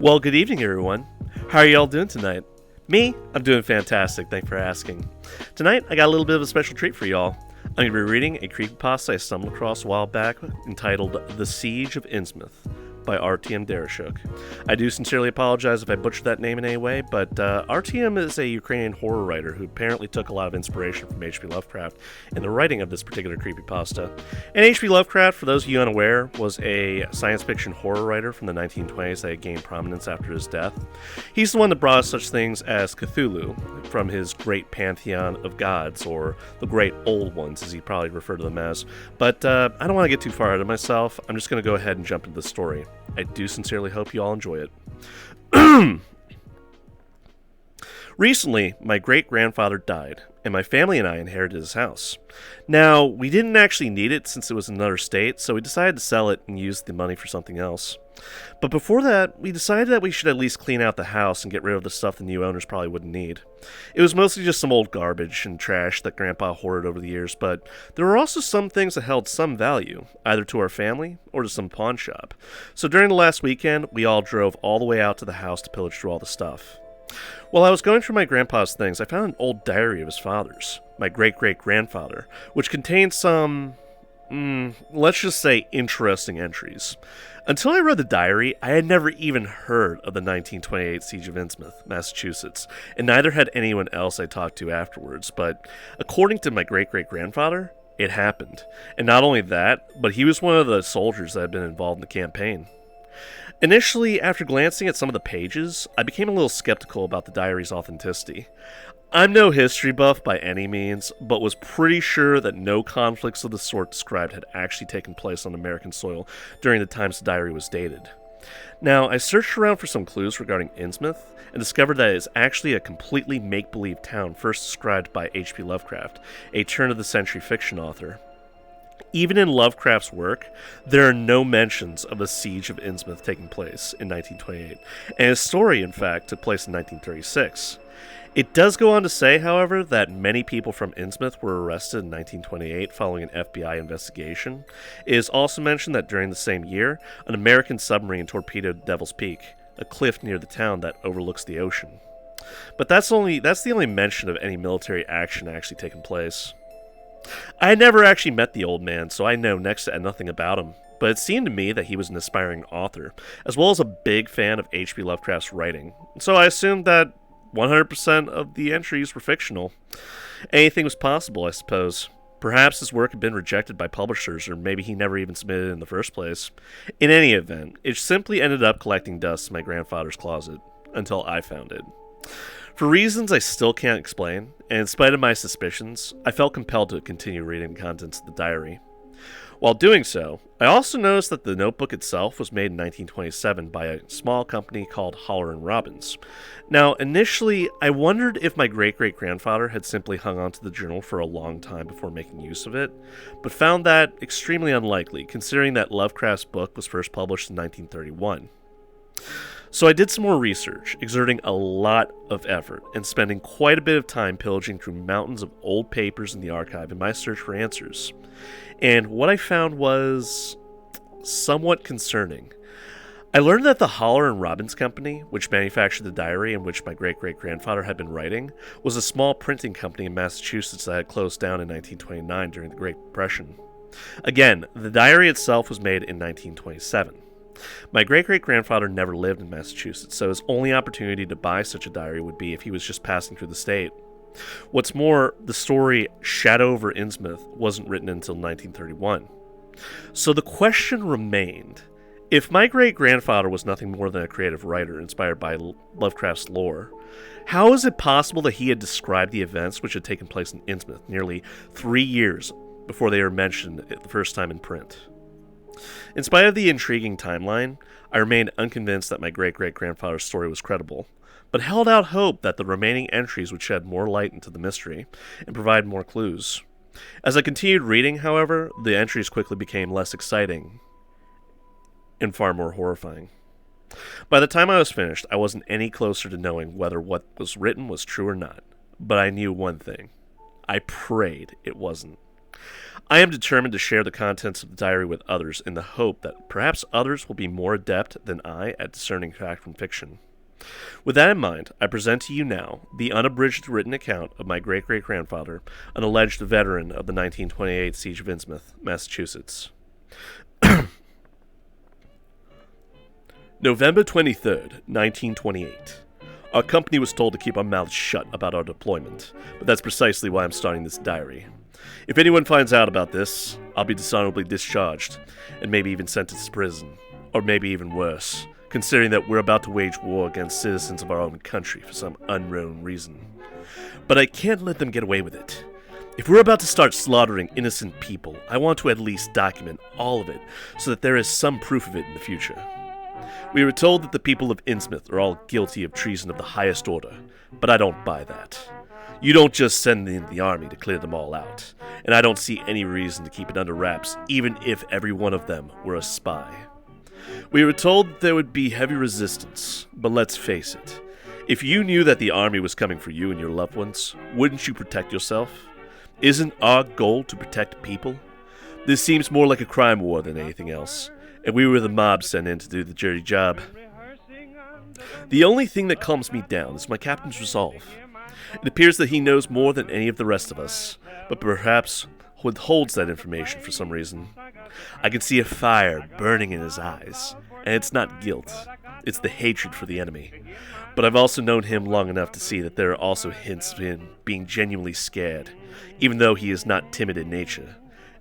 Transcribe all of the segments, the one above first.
Well, good evening, everyone. How are y'all doing tonight? Me, I'm doing fantastic. Thanks for asking. Tonight, I got a little bit of a special treat for y'all. I'm going to be reading a creepypasta I stumbled across a while back entitled The Siege of Innsmouth by Artyom Dereschuk. I do sincerely apologize if I butchered that name in any way, but Artyom is a Ukrainian horror writer who apparently took a lot of inspiration from HP Lovecraft in the writing of this particular creepypasta. And HP Lovecraft, for those of you unaware, was a science fiction horror writer from the 1920s that gained prominence after his death. He's the one that brought us such things as Cthulhu from his great pantheon of gods, or the great old ones, as he probably referred to them as. But I don't want to get too far ahead of myself. I'm just going to go ahead and jump into the story. I do sincerely hope you all enjoy it. Recently, my great-grandfather died, and my family and I inherited his house. Now, we didn't actually need it since it was in another state, so we decided to sell it and use the money for something else. But before that, we decided that we should at least clean out the house and get rid of the stuff the new owners probably wouldn't need. It was mostly just some old garbage and trash that Grandpa hoarded over the years, but there were also some things that held some value, either to our family or to some pawn shop. So during the last weekend, we all drove all the way out to the house to pillage through all the stuff. While I was going through my grandpa's things, I found an old diary of his father's, my great-great-grandfather, which contained some, let's just say, interesting entries. Until I read the diary, I had never even heard of the 1928 Siege of Innsmouth, Massachusetts, and neither had anyone else I talked to afterwards, but according to my great-great-grandfather, it happened. And not only that, but he was one of the soldiers that had been involved in the campaign. Initially, after glancing at some of the pages, I became a little skeptical about the diary's authenticity. I'm no history buff by any means, but was pretty sure that no conflicts of the sort described had actually taken place on American soil during the times the diary was dated. Now, I searched around for some clues regarding Innsmouth, and discovered that it is actually a completely make-believe town first described by HP Lovecraft, a turn-of-the-century fiction author. Even in Lovecraft's work, there are no mentions of a siege of Innsmouth taking place in 1928, and his story, in fact, took place in 1936. It does go on to say, however, that many people from Innsmouth were arrested in 1928 following an FBI investigation. It is also mentioned that during the same year, an American submarine torpedoed Devil's Peak, a cliff near the town that overlooks the ocean. But that's the only mention of any military action actually taking place. I had never actually met the old man, so I know next to nothing about him, but it seemed to me that he was an aspiring author, as well as a big fan of H.P. Lovecraft's writing, so I assumed that 100% of the entries were fictional. Anything was possible, I suppose. Perhaps his work had been rejected by publishers, or maybe he never even submitted it in the first place. In any event, it simply ended up collecting dust in my grandfather's closet, until I found it. For reasons I still can't explain, and in spite of my suspicions, I felt compelled to continue reading the contents of the diary. While doing so, I also noticed that the notebook itself was made in 1927 by a small company called Holler & Robbins. Now, initially, I wondered if my great-great-grandfather had simply hung onto the journal for a long time before making use of it, but found that extremely unlikely, considering that Lovecraft's book was first published in 1931. So I did some more research, exerting a lot of effort, and spending quite a bit of time pillaging through mountains of old papers in the archive in my search for answers. And what I found was somewhat concerning. I learned that the Holler & Robbins Company, which manufactured the diary in which my great-great-grandfather had been writing, was a small printing company in Massachusetts that had closed down in 1929 during the Great Depression. Again, the diary itself was made in 1927. My great-great-grandfather never lived in Massachusetts, so his only opportunity to buy such a diary would be if he was just passing through the state. What's more, the story Shadow Over Innsmouth wasn't written until 1931. So the question remained, if my great-grandfather was nothing more than a creative writer inspired by Lovecraft's lore, how is it possible that he had described the events which had taken place in Innsmouth nearly 3 years before they were mentioned the first time in print? In spite of the intriguing timeline, I remained unconvinced that my great-great-grandfather's story was credible, but held out hope that the remaining entries would shed more light into the mystery and provide more clues. As I continued reading, however, the entries quickly became less exciting and far more horrifying. By the time I was finished, I wasn't any closer to knowing whether what was written was true or not, but I knew one thing. I prayed it wasn't. I am determined to share the contents of the diary with others in the hope that perhaps others will be more adept than I at discerning fact from fiction. With that in mind, I present to you now the unabridged written account of my great-great-grandfather, an alleged veteran of the 1928 Siege of Innsmouth, Massachusetts. November 23rd, 1928. Our company was told to keep our mouths shut about our deployment, but that's precisely why I'm starting this diary. If anyone finds out about this, I'll be dishonorably discharged, and maybe even sentenced to prison, or maybe even worse, considering that we're about to wage war against citizens of our own country for some unknown reason. But I can't let them get away with it. If we're about to start slaughtering innocent people, I want to at least document all of it so that there is some proof of it in the future. We were told that the people of Innsmouth are all guilty of treason of the highest order, but I don't buy that. You don't just send in the army to clear them all out, and I don't see any reason to keep it under wraps, even if every one of them were a spy. We were told that there would be heavy resistance, but let's face it. If you knew that the army was coming for you and your loved ones, wouldn't you protect yourself? Isn't our goal to protect people? This seems more like a crime war than anything else, and we were the mob sent in to do the dirty job. The only thing that calms me down is my captain's resolve. It appears that he knows more than any of the rest of us, but perhaps withholds that information for some reason. I can see a fire burning in his eyes, and it's not guilt, it's the hatred for the enemy. But I've also known him long enough to see that there are also hints of him being genuinely scared, even though he is not timid in nature,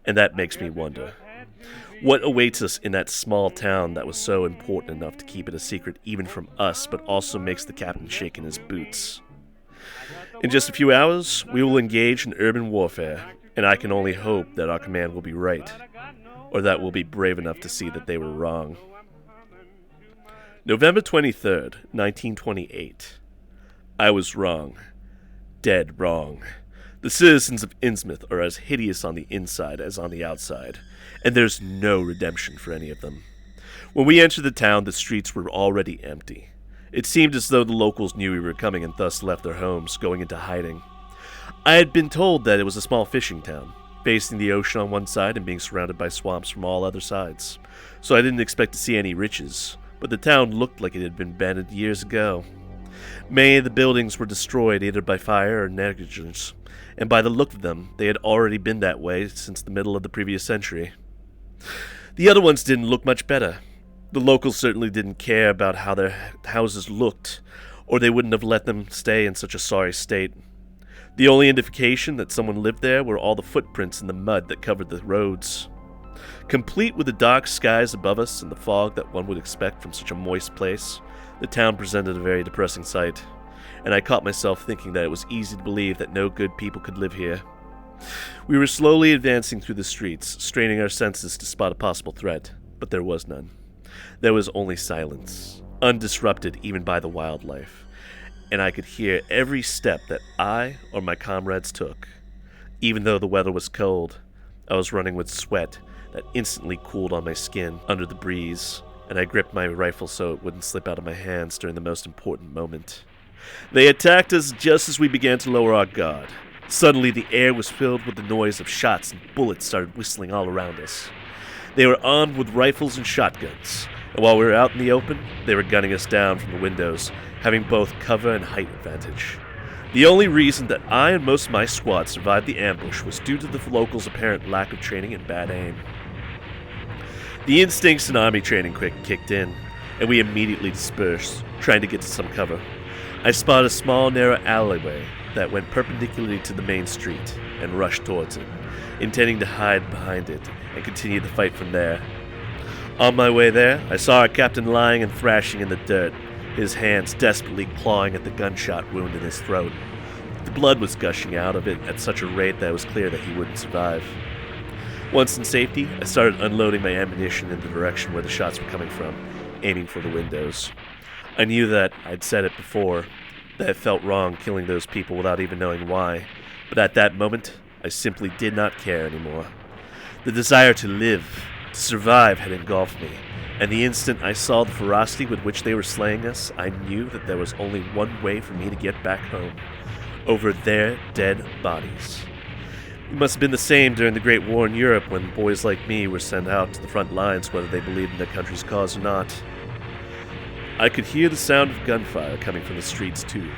and that makes me wonder. What awaits us in that small town that was so important enough to keep it a secret even from us, but also makes the captain shake in his boots? In just a few hours, we will engage in urban warfare, and I can only hope that our command will be right, or that we'll be brave enough to see that they were wrong. November 23rd, 1928. I was wrong. Dead wrong. The citizens of Innsmouth are as hideous on the inside as on the outside, and there's no redemption for any of them. When we entered the town, the streets were already empty. It seemed as though the locals knew we were coming and thus left their homes, going into hiding. I had been told that it was a small fishing town, facing the ocean on one side and being surrounded by swamps from all other sides, so I didn't expect to see any riches, but the town looked like it had been abandoned years ago. Many of the buildings were destroyed either by fire or negligence, and by the look of them, they had already been that way since the middle of the previous century. The other ones didn't look much better. The locals certainly didn't care about how their houses looked, or they wouldn't have let them stay in such a sorry state. The only indication that someone lived there were all the footprints in the mud that covered the roads. Complete with the dark skies above us and the fog that one would expect from such a moist place, the town presented a very depressing sight, and I caught myself thinking that it was easy to believe that no good people could live here. We were slowly advancing through the streets, straining our senses to spot a possible threat, but there was none. There was only silence, undisrupted even by the wildlife, and I could hear every step that I or my comrades took. Even though the weather was cold, I was running with sweat that instantly cooled on my skin under the breeze, and I gripped my rifle so it wouldn't slip out of my hands during the most important moment. They attacked us just as we began to lower our guard. Suddenly the air was filled with the noise of shots and bullets started whistling all around us. They were armed with rifles and shotguns, and while we were out in the open, they were gunning us down from the windows, having both cover and height advantage. The only reason that I and most of my squad survived the ambush was due to the locals' apparent lack of training and bad aim. The instincts and army training kicked in, and we immediately dispersed, trying to get to some cover. I spotted a small, narrow alleyway that went perpendicularly to the main street and rushed towards it, intending to hide behind it and continue the fight from there. On my way there, I saw our captain lying and thrashing in the dirt, his hands desperately clawing at the gunshot wound in his throat. The blood was gushing out of it at such a rate that it was clear that he wouldn't survive. Once in safety, I started unloading my ammunition in the direction where the shots were coming from, aiming for the windows. I knew that, I'd said it before, that it felt wrong killing those people without even knowing why, but at that moment, I simply did not care anymore. The desire to live, to survive had engulfed me, and the instant I saw the ferocity with which they were slaying us, I knew that there was only one way for me to get back home, over their dead bodies. It must have been the same during the Great War in Europe when boys like me were sent out to the front lines whether they believed in their country's cause or not. I could hear the sound of gunfire coming from the streets too,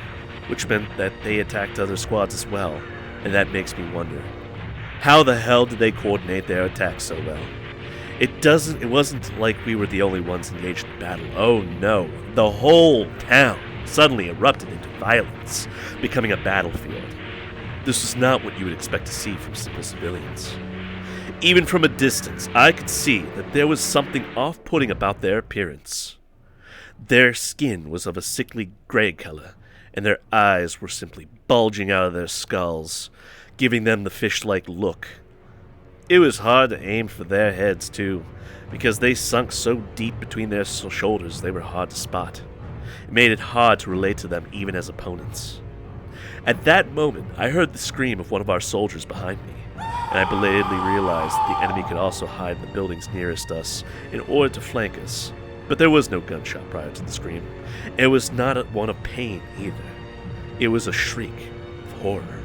which meant that they attacked other squads as well, and that makes me wonder, how the hell did they coordinate their attacks so well? It wasn't like we were the only ones engaged in battle. Oh no, the whole town suddenly erupted into violence, becoming a battlefield. This was not what you would expect to see from simple civilians. Even from a distance, I could see that there was something off-putting about their appearance. Their skin was of a sickly gray color, and their eyes were simply bulging out of their skulls, giving them the fish-like look. It was hard to aim for their heads, too, because they sunk so deep between their shoulders they were hard to spot. It made it hard to relate to them even as opponents. At that moment, I heard the scream of one of our soldiers behind me, and I belatedly realized that the enemy could also hide in the buildings nearest us in order to flank us. But there was no gunshot prior to the scream. It was not one of pain either. It was a shriek of horror,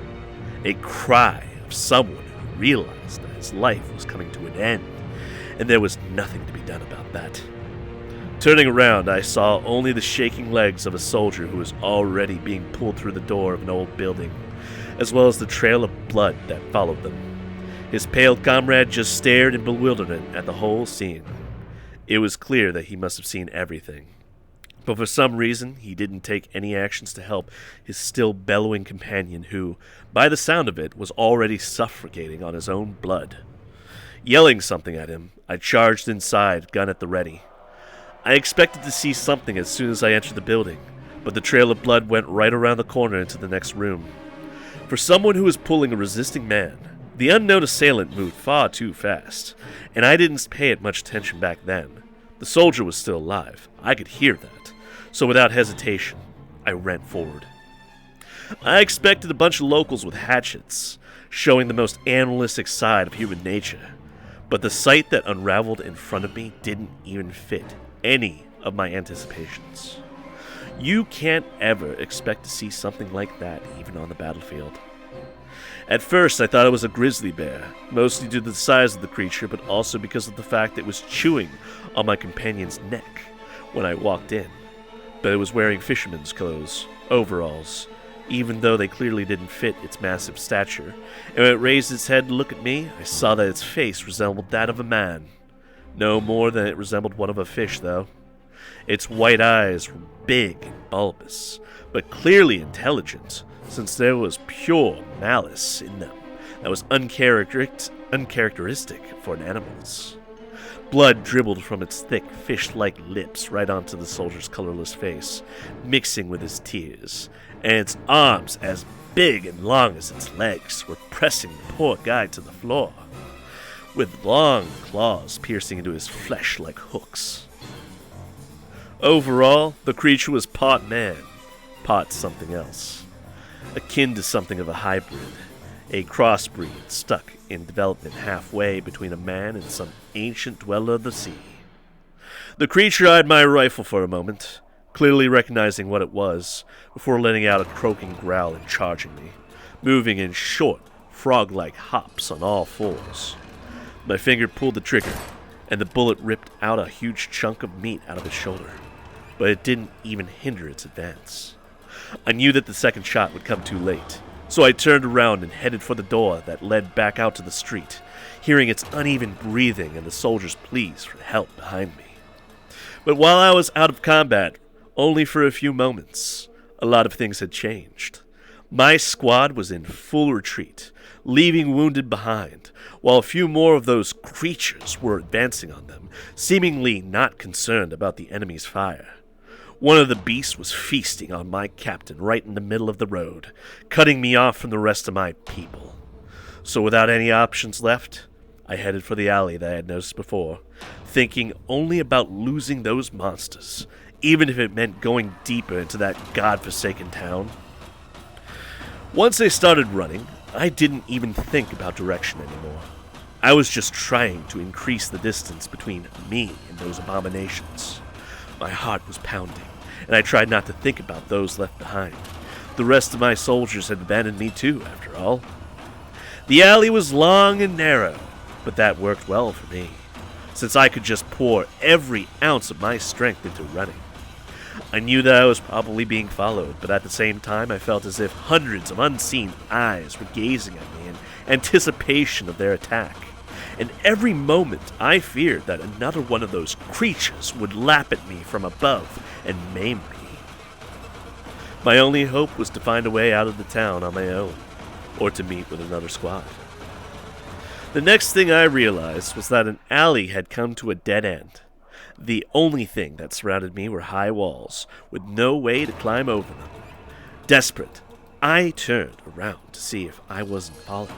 a cry of someone who realized that his life was coming to an end, and there was nothing to be done about that. Turning around, I saw only the shaking legs of a soldier who was already being pulled through the door of an old building, as well as the trail of blood that followed them. His pale comrade just stared in bewilderment at the whole scene. It was clear that he must have seen everything, but for some reason he didn't take any actions to help his still bellowing companion who, by the sound of it, was already suffocating on his own blood. Yelling something at him, I charged inside, gun at the ready. I expected to see something as soon as I entered the building, but the trail of blood went right around the corner into the next room. For someone who was pulling a resisting man, the unknown assailant moved far too fast, and I didn't pay it much attention back then. The soldier was still alive. I could hear that, so without hesitation, I ran forward. I expected a bunch of locals with hatchets, showing the most animalistic side of human nature, but the sight that unraveled in front of me didn't even fit any of my anticipations. You can't ever expect to see something like that even on the battlefield. At first I thought it was a grizzly bear, mostly due to the size of the creature, but also because of the fact it was chewing on my companion's neck when I walked in. But it was wearing fisherman's clothes, overalls, even though they clearly didn't fit its massive stature, and when it raised its head to look at me, I saw that its face resembled that of a man. No more than it resembled one of a fish, though. Its white eyes were big and bulbous, but clearly intelligent, since there was pure malice in them that was uncharacteristic for an animal's. Blood dribbled from its thick, fish-like lips right onto the soldier's colorless face, mixing with his tears, and its arms, as big and long as its legs, were pressing the poor guy to the floor, with long claws piercing into his flesh like hooks. Overall, the creature was part man, part something else, akin to something of a hybrid, a crossbreed stuck in development halfway between a man and some ancient dweller of the sea. The creature eyed my rifle for a moment, clearly recognizing what it was, before letting out a croaking growl and charging me, moving in short, frog-like hops on all fours. My finger pulled the trigger, and the bullet ripped out a huge chunk of meat out of his shoulder, but it didn't even hinder its advance. I knew that the second shot would come too late, so I turned around and headed for the door that led back out to the street, hearing its uneven breathing and the soldier's pleas for help behind me. But while I was out of combat, only for a few moments, a lot of things had changed. My squad was in full retreat, leaving wounded behind, while a few more of those creatures were advancing on them, seemingly not concerned about the enemy's fire. One of the beasts was feasting on my captain right in the middle of the road, cutting me off from the rest of my people. So without any options left, I headed for the alley that I had noticed before, thinking only about losing those monsters, even if it meant going deeper into that godforsaken town. Once I started running, I didn't even think about direction anymore. I was just trying to increase the distance between me and those abominations. My heart was pounding, and I tried not to think about those left behind. The rest of my soldiers had abandoned me too, after all. The alley was long and narrow, but that worked well for me, since I could just pour every ounce of my strength into running. I knew that I was probably being followed, but at the same time I felt as if hundreds of unseen eyes were gazing at me in anticipation of their attack. And every moment I feared that another one of those creatures would lap at me from above and maim me. My only hope was to find a way out of the town on my own, or to meet with another squad. The next thing I realized was that an alley had come to a dead end. The only thing that surrounded me were high walls, with no way to climb over them. Desperate, I turned around to see if I wasn't followed,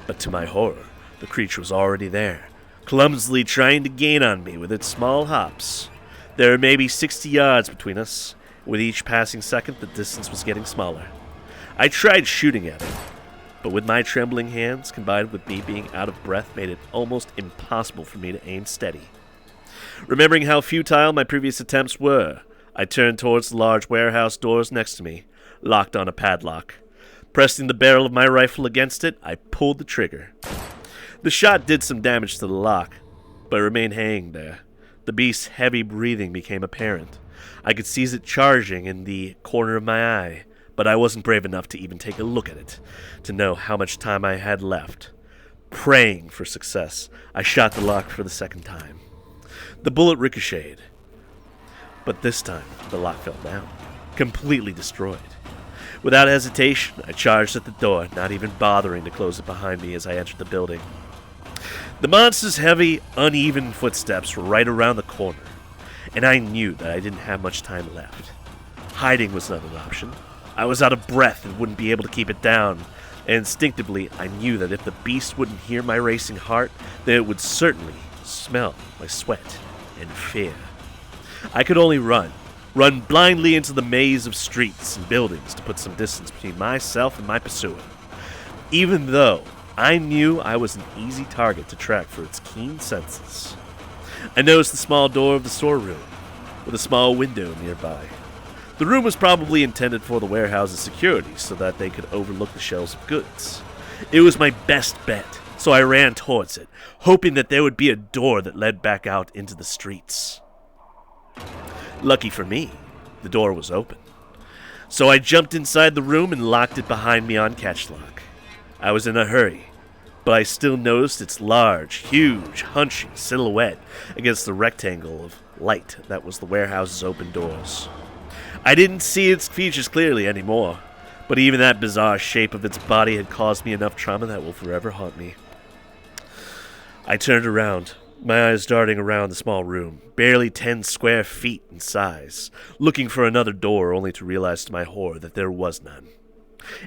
but to my horror, the creature was already there, clumsily trying to gain on me with its small hops. There were maybe 60 yards between us. With each passing second, the distance was getting smaller. I tried shooting at it, but with my trembling hands, combined with me being out of breath, made it almost impossible for me to aim steady. Remembering how futile my previous attempts were, I turned towards the large warehouse doors next to me, locked on a padlock. Pressing the barrel of my rifle against it, I pulled the trigger. The shot did some damage to the lock, but it remained hanging there. The beast's heavy breathing became apparent. I could see it charging in the corner of my eye, but I wasn't brave enough to even take a look at it, to know how much time I had left. Praying for success, I shot the lock for the second time. The bullet ricocheted, but this time the lock fell down, completely destroyed. Without hesitation, I charged at the door, not even bothering to close it behind me as I entered the building. The monster's heavy, uneven footsteps were right around the corner, and I knew that I didn't have much time left. Hiding was not an option. I was out of breath and wouldn't be able to keep it down, and instinctively I knew that if the beast wouldn't hear my racing heart, then it would certainly smell my sweat and fear. I could only run blindly into the maze of streets and buildings to put some distance between myself and my pursuer, even though I knew I was an easy target to track for its keen senses. I noticed the small door of the storeroom, with a small window nearby. The room was probably intended for the warehouse's security so that they could overlook the shelves of goods. It was my best bet, so I ran towards it, hoping that there would be a door that led back out into the streets. Lucky for me, the door was open. So I jumped inside the room and locked it behind me on catchlock. I was in a hurry, but I still noticed its large, huge, hunching silhouette against the rectangle of light that was the warehouse's open doors. I didn't see its features clearly anymore, but even that bizarre shape of its body had caused me enough trauma that will forever haunt me. I turned around, my eyes darting around the small room, barely 10 square feet in size, looking for another door only to realize to my horror that there was none.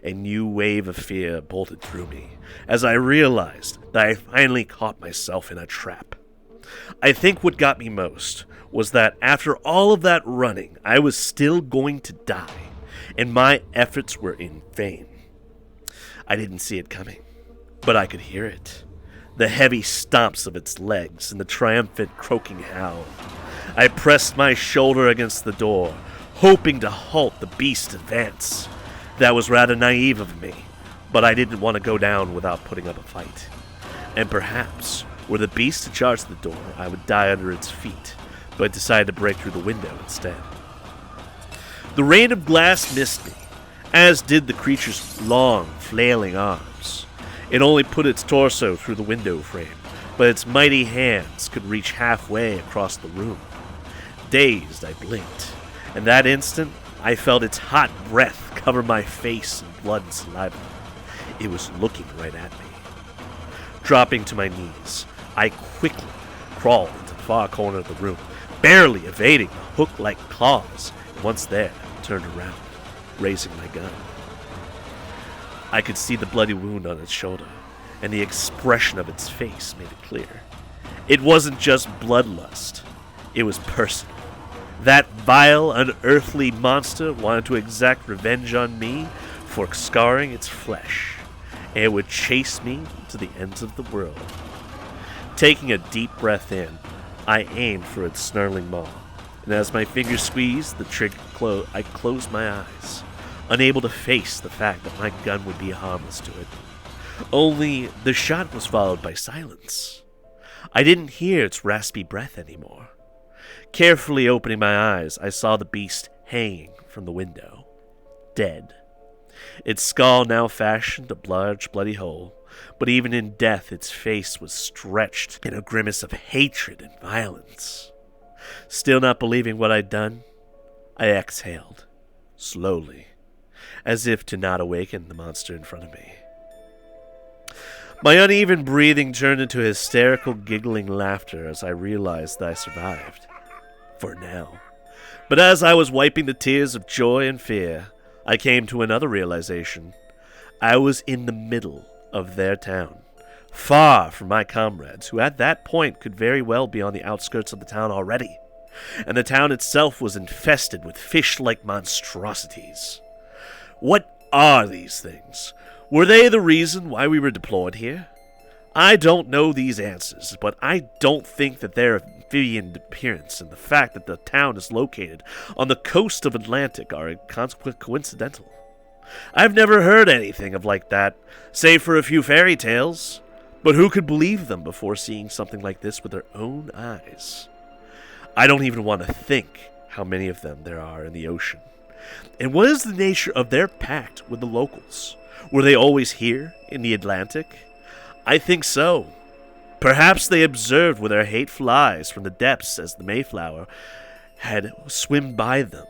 A new wave of fear bolted through me as I realized that I finally caught myself in a trap. I think what got me most was that after all of that running, I was still going to die, and my efforts were in vain. I didn't see it coming, but I could hear it. The heavy stomps of its legs and the triumphant croaking howl. I pressed my shoulder against the door, hoping to halt the beast's advance. That was rather naive of me, but I didn't want to go down without putting up a fight. And perhaps, were the beast to charge the door, I would die under its feet, but I decided to break through the window instead. The rain of glass missed me, as did the creature's long, flailing arms. It only put its torso through the window frame, but its mighty hands could reach halfway across the room. Dazed, I blinked, and that instant, I felt its hot breath cover my face in blood and saliva. It was looking right at me. Dropping to my knees, I quickly crawled into the far corner of the room, barely evading the hook-like claws, and once there, turned around, raising my gun. I could see the bloody wound on its shoulder, and the expression of its face made it clear. It wasn't just bloodlust, it was personal. That vile, unearthly monster wanted to exact revenge on me for scarring its flesh, and it would chase me to the ends of the world. Taking a deep breath in, I aimed for its snarling maw, and as my fingers squeezed the trigger, I closed my eyes, unable to face the fact that my gun would be harmless to it. Only the shot was followed by silence. I didn't hear its raspy breath anymore. Carefully opening my eyes, I saw the beast hanging from the window, dead. Its skull now fashioned a large bloody hole, but even in death its face was stretched in a grimace of hatred and violence. Still not believing what I'd done, I exhaled, slowly, as if to not awaken the monster in front of me. My uneven breathing turned into hysterical giggling laughter as I realized that I survived. For now. But as I was wiping the tears of joy and fear, I came to another realization. I was in the middle of their town, far from my comrades, who at that point could very well be on the outskirts of the town already. And the town itself was infested with fish-like monstrosities. What are these things? Were they the reason why we were deployed here? I don't know these answers, but I don't think that their amphibian appearance and the fact that the town is located on the coast of Atlantic are coincidental. I've never heard anything of like that, save for a few fairy tales, but who could believe them before seeing something like this with their own eyes? I don't even want to think how many of them there are in the ocean. And what is the nature of their pact with the locals? Were they always here in the Atlantic? I think so. Perhaps they observed with their hateful eyes from the depths as the Mayflower had swum by them,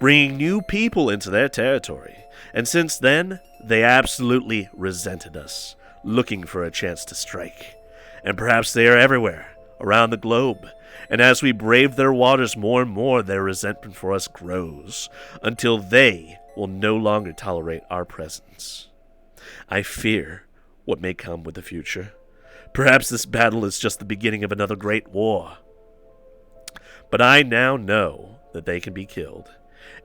bringing new people into their territory. And since then, they absolutely resented us, looking for a chance to strike. And perhaps they are everywhere, around the globe. And as we brave their waters more and more, their resentment for us grows, until they will no longer tolerate our presence. I fear what may come with the future. Perhaps this battle is just the beginning of another great war. But I now know that they can be killed,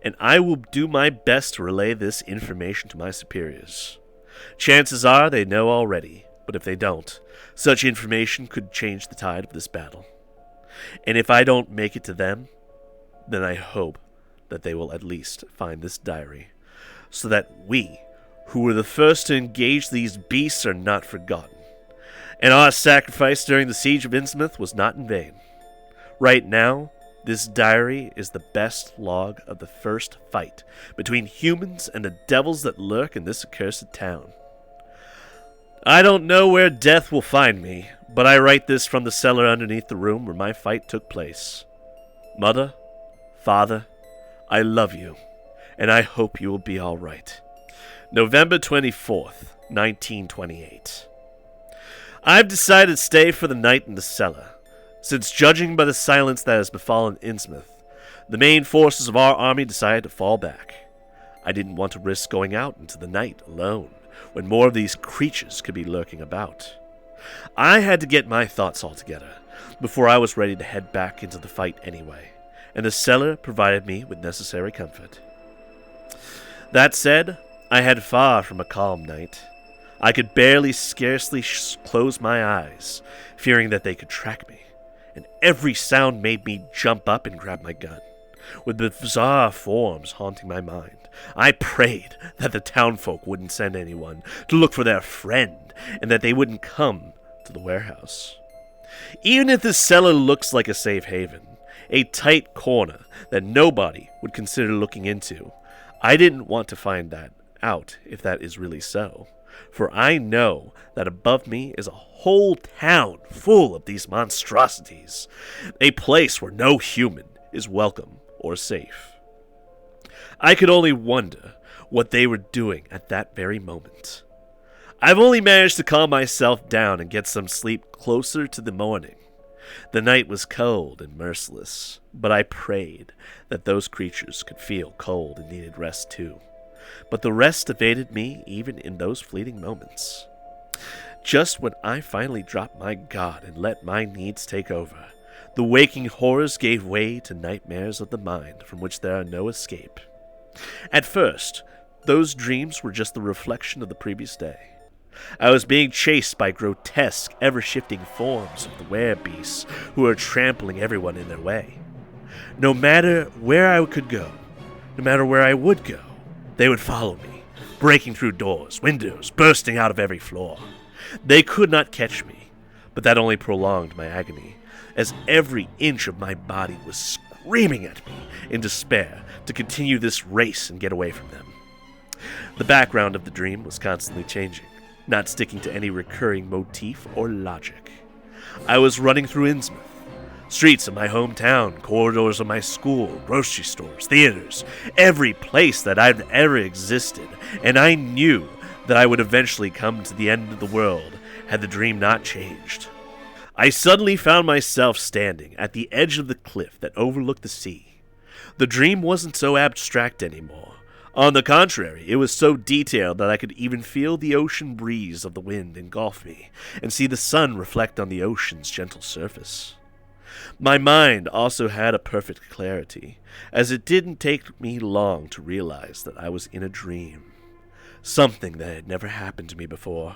and I will do my best to relay this information to my superiors. Chances are they know already, but if they don't, such information could change the tide of this battle. And if I don't make it to them, then I hope that they will at least find this diary, so that we, who were the first to engage these beasts, are not forgotten. And our sacrifice during the siege of Innsmouth was not in vain. Right now, this diary is the best log of the first fight between humans and the devils that lurk in this accursed town. I don't know where death will find me, but I write this from the cellar underneath the room where my fight took place. Mother, Father, I love you, and I hope you will be all right. November 24th, 1928. I've decided to stay for the night in the cellar, since judging by the silence that has befallen Innsmouth, the main forces of our army decided to fall back. I didn't want to risk going out into the night alone, when more of these creatures could be lurking about. I had to get my thoughts all together before I was ready to head back into the fight anyway, and the cellar provided me with necessary comfort. That said, I had far from a calm night. I could scarcely close my eyes, fearing that they could track me, and every sound made me jump up and grab my gun. With the bizarre forms haunting my mind, I prayed that the townfolk wouldn't send anyone to look for their friend, and that they wouldn't come to the warehouse. Even if this cellar looks like a safe haven, a tight corner that nobody would consider looking into, I didn't want to find that out if that is really so, for I know that above me is a whole town full of these monstrosities, a place where no human is welcome or safe. I could only wonder what they were doing at that very moment. I've only managed to calm myself down and get some sleep closer to the morning. The night was cold and merciless, but I prayed that those creatures could feel cold and needed rest too. But the rest evaded me even in those fleeting moments. Just when I finally dropped my guard and let my needs take over, the waking horrors gave way to nightmares of the mind from which there are no escape. At first, those dreams were just the reflection of the previous day. I was being chased by grotesque, ever-shifting forms of the werebeasts who were trampling everyone in their way. No matter where I could go, no matter where I would go, they would follow me, breaking through doors, windows, bursting out of every floor. They could not catch me, but that only prolonged my agony, as every inch of my body was screaming at me in despair to continue this race and get away from them. The background of the dream was constantly changing, not sticking to any recurring motif or logic. I was running through Innsmouth, streets of my hometown, corridors of my school, grocery stores, theaters, every place that I'd ever existed, and I knew that I would eventually come to the end of the world had the dream not changed. I suddenly found myself standing at the edge of the cliff that overlooked the sea. The dream wasn't so abstract anymore. On the contrary, it was so detailed that I could even feel the ocean breeze of the wind engulf me and see the sun reflect on the ocean's gentle surface. My mind also had a perfect clarity, as it didn't take me long to realize that I was in a dream, something that had never happened to me before,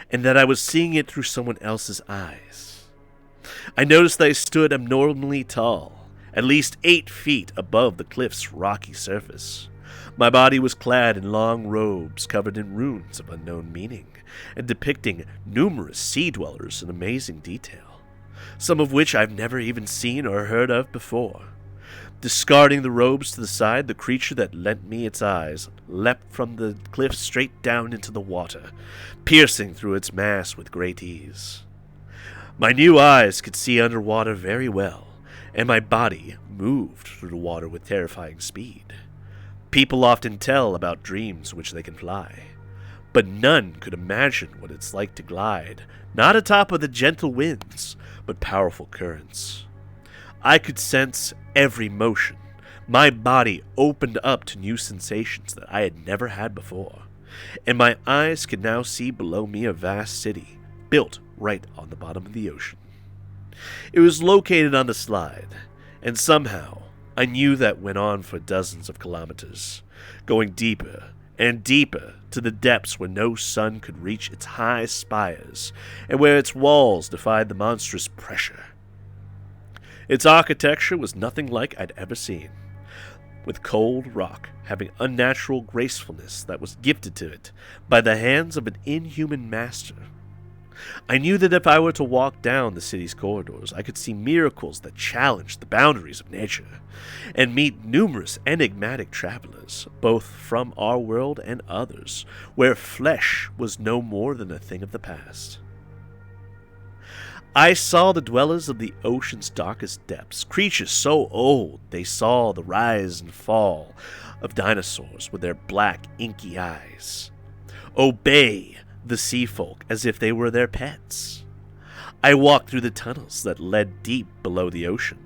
and that I was seeing it through someone else's eyes. I noticed that I stood abnormally tall, at least 8 feet above the cliff's rocky surface. My body was clad in long robes covered in runes of unknown meaning, and depicting numerous sea dwellers in amazing detail, some of which I've never even seen or heard of before. Discarding the robes to the side, the creature that lent me its eyes leapt from the cliff straight down into the water, piercing through its mass with great ease. My new eyes could see underwater very well, and my body moved through the water with terrifying speed. People often tell about dreams which they can fly, but none could imagine what it's like to glide, not atop of the gentle winds, but powerful currents. I could sense every motion. My body opened up to new sensations that I had never had before, and my eyes could now see below me a vast city, built right on the bottom of the ocean. It was located on the slide, and somehow I knew that went on for dozens of kilometers, going deeper and deeper to the depths where no sun could reach its high spires, and where its walls defied the monstrous pressure. Its architecture was nothing like I'd ever seen, with cold rock having unnatural gracefulness that was gifted to it by the hands of an inhuman master. I knew that if I were to walk down the city's corridors, I could see miracles that challenged the boundaries of nature, and meet numerous enigmatic travelers, both from our world and others, where flesh was no more than a thing of the past. I saw the dwellers of the ocean's darkest depths, creatures so old they saw the rise and fall of dinosaurs with their black, inky eyes, obey the sea folk as if they were their pets. I walked through the tunnels that led deep below the ocean,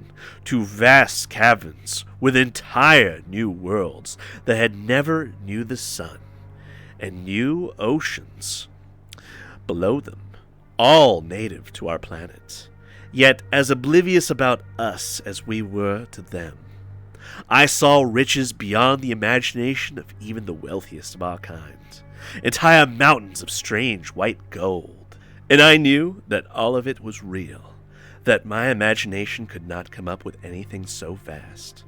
to vast caverns with entire new worlds that had never knew the sun, and new oceans below them, all native to our planet, yet as oblivious about us as we were to them. I saw riches beyond the imagination of even the wealthiest of our kind, entire mountains of strange white gold, and I knew that all of it was real, that my imagination could not come up with anything so vast.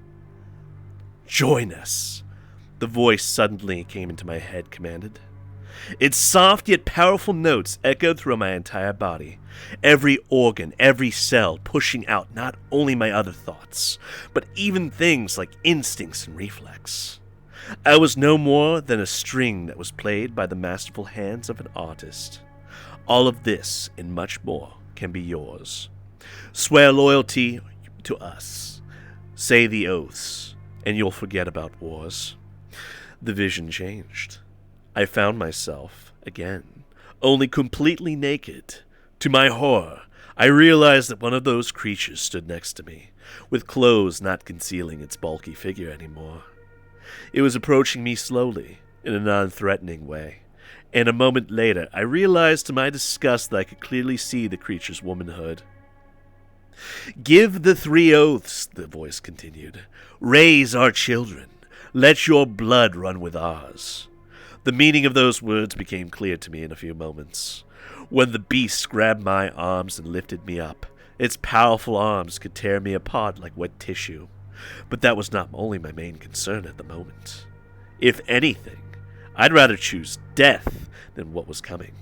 "Join us," the voice suddenly came into my head commanded. Its soft yet powerful notes echoed through my entire body, every organ, every cell pushing out not only my other thoughts, but even things like instincts and reflex. I was no more than a string that was played by the masterful hands of an artist. All of this and much more can be yours. Swear loyalty to us. Say the oaths, and you'll forget about wars. The vision changed. I found myself, again, only completely naked. To my horror, I realized that one of those creatures stood next to me, with clothes not concealing its bulky figure anymore. It was approaching me slowly, in a non-threatening way, and a moment later I realized to my disgust that I could clearly see the creature's womanhood. "Give the 3 oaths," the voice continued. "Raise our children. Let your blood run with ours." The meaning of those words became clear to me in a few moments. When the beast grabbed my arms and lifted me up, its powerful arms could tear me apart like wet tissue. But that was not only my main concern at the moment. If anything, I'd rather choose death than what was coming.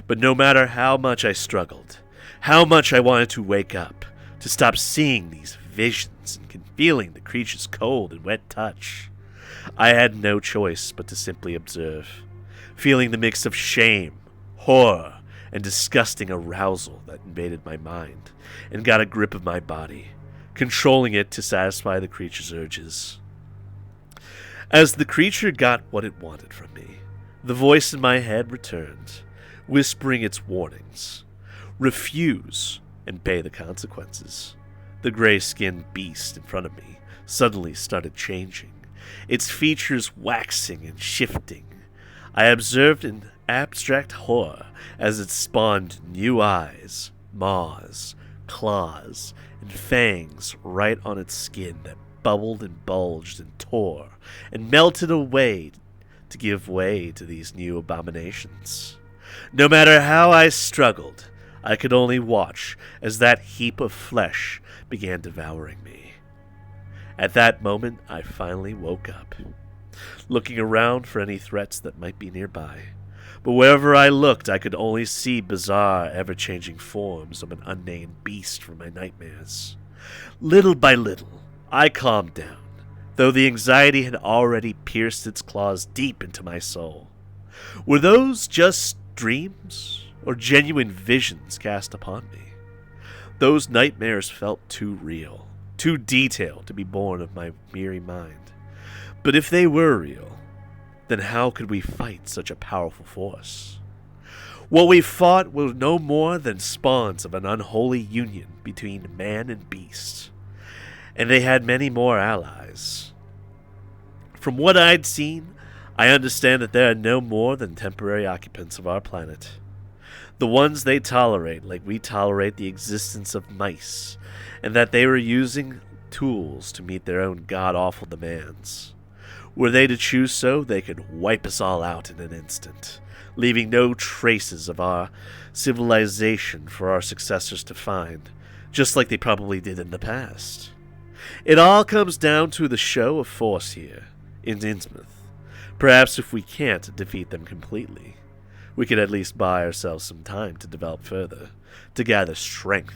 But no matter how much I struggled, how much I wanted to wake up, to stop seeing these visions and feeling the creature's cold and wet touch, I had no choice but to simply observe, feeling the mix of shame, horror, and disgusting arousal that invaded my mind and got a grip of my body, controlling it to satisfy the creature's urges. As the creature got what it wanted from me, the voice in my head returned, whispering its warnings. Refuse and pay the consequences. The gray-skinned beast in front of me suddenly started changing, its features waxing and shifting. I observed in abstract horror as it spawned new eyes, maws, claws, and fangs right on its skin that bubbled and bulged and tore and melted away to give way to these new abominations. No matter how I struggled, I could only watch as that heap of flesh began devouring me. At that moment, I finally woke up, looking around for any threats that might be nearby. But wherever I looked, I could only see bizarre, ever-changing forms of an unnamed beast from my nightmares. Little by little, I calmed down, though the anxiety had already pierced its claws deep into my soul. Were those just dreams, or genuine visions cast upon me? Those nightmares felt too real, too detailed to be born of my weary mind. But if they were real, then how could we fight such a powerful force? What we fought were no more than spawns of an unholy union between man and beast, and they had many more allies. From what I'd seen, I understand that they are no more than temporary occupants of our planet. The ones they tolerate like we tolerate the existence of mice, and that they were using tools to meet their own god-awful demands. Were they to choose so, they could wipe us all out in an instant, leaving no traces of our civilization for our successors to find, just like they probably did in the past. It all comes down to the show of force here, in Innsmouth. Perhaps if we can't defeat them completely, we could at least buy ourselves some time to develop further, to gather strength.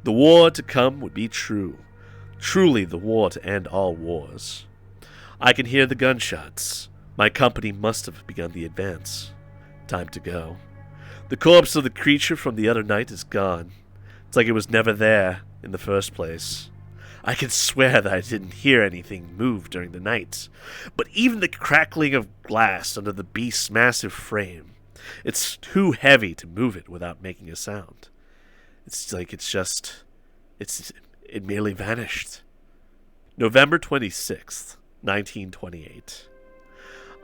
The war to come would be truly the war to end all wars. I can hear the gunshots. My company must have begun the advance. Time to go. The corpse of the creature from the other night is gone. It's like it was never there in the first place. I can swear that I didn't hear anything move during the night, but even the crackling of glass under the beast's massive frame, it's too heavy to move it without making a sound. It's like it merely vanished. November 26th, 1928.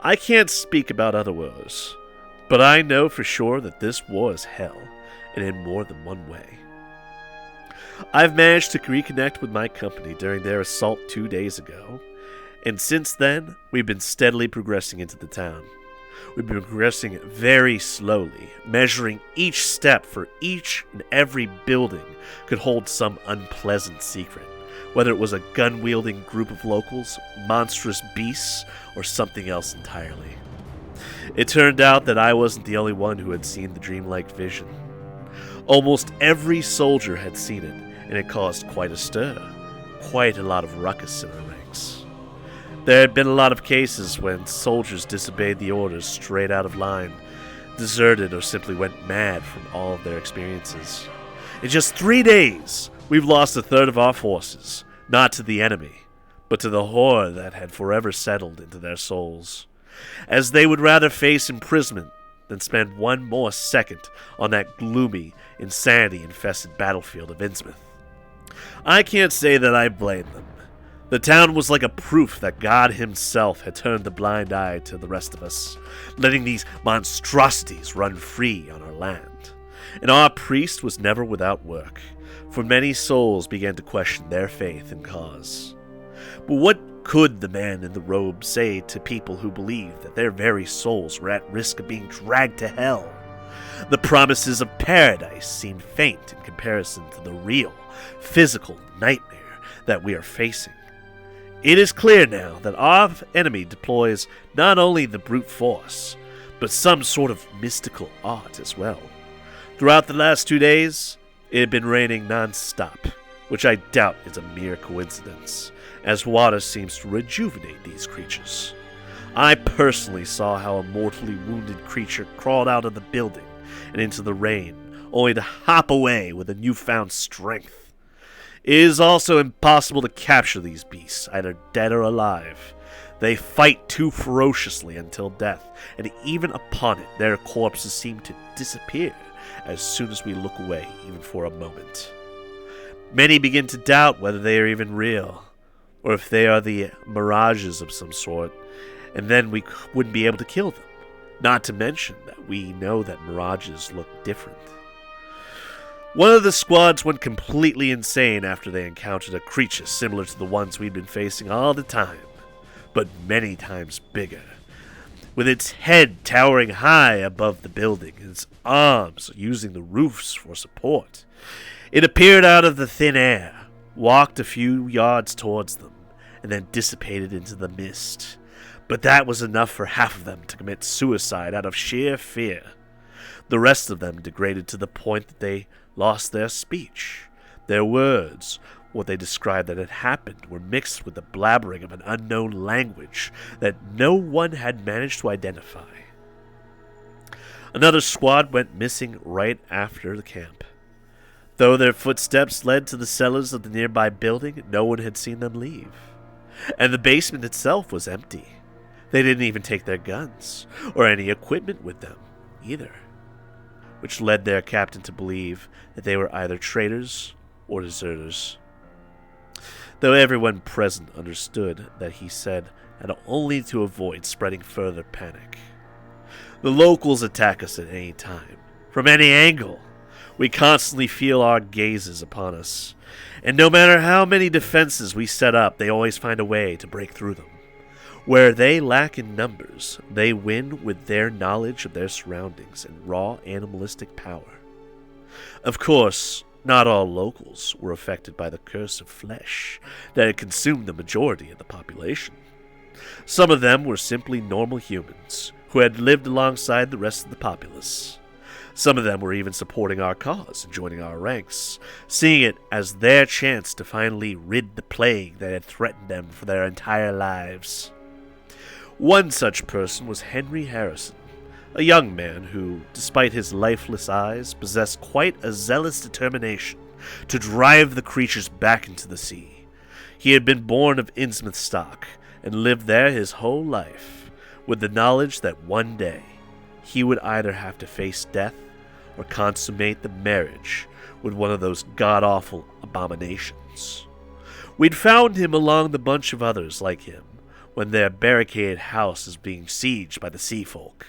I can't speak about other wars, but I know for sure that this war is hell, and in more than one way. I've managed to reconnect with my company during their assault 2 days ago, and since then, we've been steadily progressing into the town. We've been progressing very slowly, measuring each step, for each and every building could hold some unpleasant secret, whether it was a gun-wielding group of locals, monstrous beasts, or something else entirely. It turned out that I wasn't the only one who had seen the dreamlike vision. Almost every soldier had seen it, and it caused quite a stir, quite a lot of ruckus in our ranks. There had been a lot of cases when soldiers disobeyed the orders straight out of line, deserted, or simply went mad from all of their experiences. In just 3 days, we've lost a third of our forces, not to the enemy, but to the horror that had forever settled into their souls, as they would rather face imprisonment than spend one more second on that gloomy, insanity-infested battlefield of Innsmouth. I can't say that I blame them. The town was like a proof that God himself had turned the blind eye to the rest of us, letting these monstrosities run free on our land. And our priest was never without work, for many souls began to question their faith and cause. But what could the man in the robe say to people who believed that their very souls were at risk of being dragged to hell? The promises of paradise seemed faint in comparison to the real, physical nightmare that we are facing. It is clear now that our enemy deploys not only the brute force, but some sort of mystical art as well. Throughout the last 2 days, it had been raining non-stop, which I doubt is a mere coincidence, as water seems to rejuvenate these creatures. I personally saw how a mortally wounded creature crawled out of the building and into the rain, only to hop away with a newfound strength. It is also impossible to capture these beasts, either dead or alive. They fight too ferociously until death, and even upon it, their corpses seem to disappear as soon as we look away, even for a moment. Many begin to doubt whether they are even real, or if they are the mirages of some sort, and then we wouldn't be able to kill them. Not to mention that we know that mirages look different. One of the squads went completely insane after they encountered a creature similar to the ones we'd been facing all the time, but many times bigger. With its head towering high above the building and its arms using the roofs for support. It appeared out of the thin air, walked a few yards towards them, and then dissipated into the mist. But that was enough for half of them to commit suicide out of sheer fear. The rest of them degraded to the point that they lost their speech. Their words, what they described that had happened, were mixed with the blabbering of an unknown language that no one had managed to identify. Another squad went missing right after the camp. Though their footsteps led to the cellars of the nearby building, no one had seen them leave. And the basement itself was empty. They didn't even take their guns, or any equipment with them, either. Which led their captain to believe that they were either traitors or deserters. Though everyone present understood that he said that only to avoid spreading further panic. The locals attack us at any time, from any angle. We constantly feel our gazes upon us, and no matter how many defenses we set up, they always find a way to break through them. Where they lack in numbers, they win with their knowledge of their surroundings and raw animalistic power. Of course, not all locals were affected by the curse of flesh that had consumed the majority of the population. Some of them were simply normal humans who had lived alongside the rest of the populace. Some of them were even supporting our cause and joining our ranks, seeing it as their chance to finally rid the plague that had threatened them for their entire lives. One such person was Henry Harrison, a young man who, despite his lifeless eyes, possessed quite a zealous determination to drive the creatures back into the sea. He had been born of Innsmouth stock and lived there his whole life, with the knowledge that one day he would either have to face death or consummate the marriage with one of those god-awful abominations. We'd found him along the bunch of others like him, when their barricaded house is being sieged by the sea folk.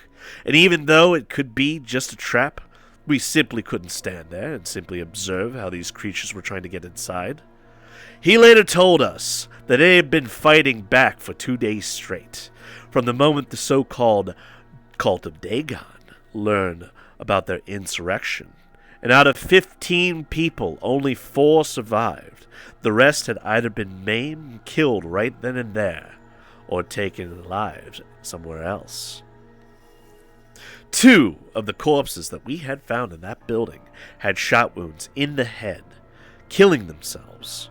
And even though it could be just a trap, we simply couldn't stand there and simply observe how these creatures were trying to get inside. He later told us that they had been fighting back for 2 days straight, from the moment the so-called Cult of Dagon learned about their insurrection. And out of 15 people, only 4 survived. The rest had either been maimed and killed right then and there, or taken alive somewhere else. 2 of the corpses that we had found in that building had shot wounds in the head, killing themselves.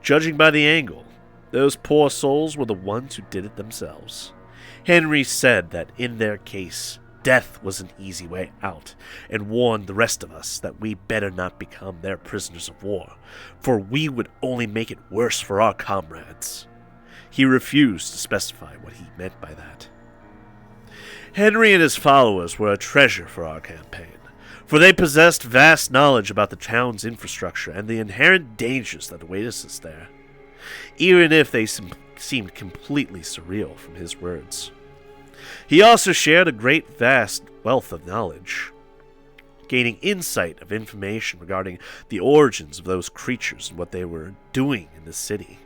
Judging by the angle, those poor souls were the ones who did it themselves. Henry said that in their case, death was an easy way out, and warned the rest of us that we better not become their prisoners of war, for we would only make it worse for our comrades. He refused to specify what he meant by that. Henry and his followers were a treasure for our campaign, for they possessed vast knowledge about the town's infrastructure and the inherent dangers that await us there, even if they seemed completely surreal from his words. He also shared a great vast wealth of knowledge, gaining insight of information regarding the origins of those creatures and what they were doing in the city.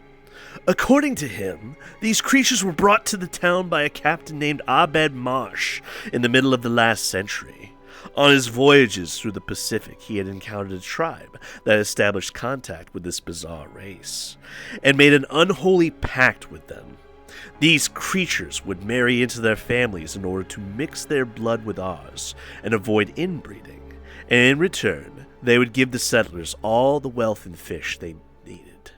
According to him, these creatures were brought to the town by a captain named Abed Marsh in the middle of the last century. On his voyages through the Pacific, he had encountered a tribe that established contact with this bizarre race, and made an unholy pact with them. These creatures would marry into their families in order to mix their blood with ours and avoid inbreeding, and in return, they would give the settlers all the wealth and fish they needed.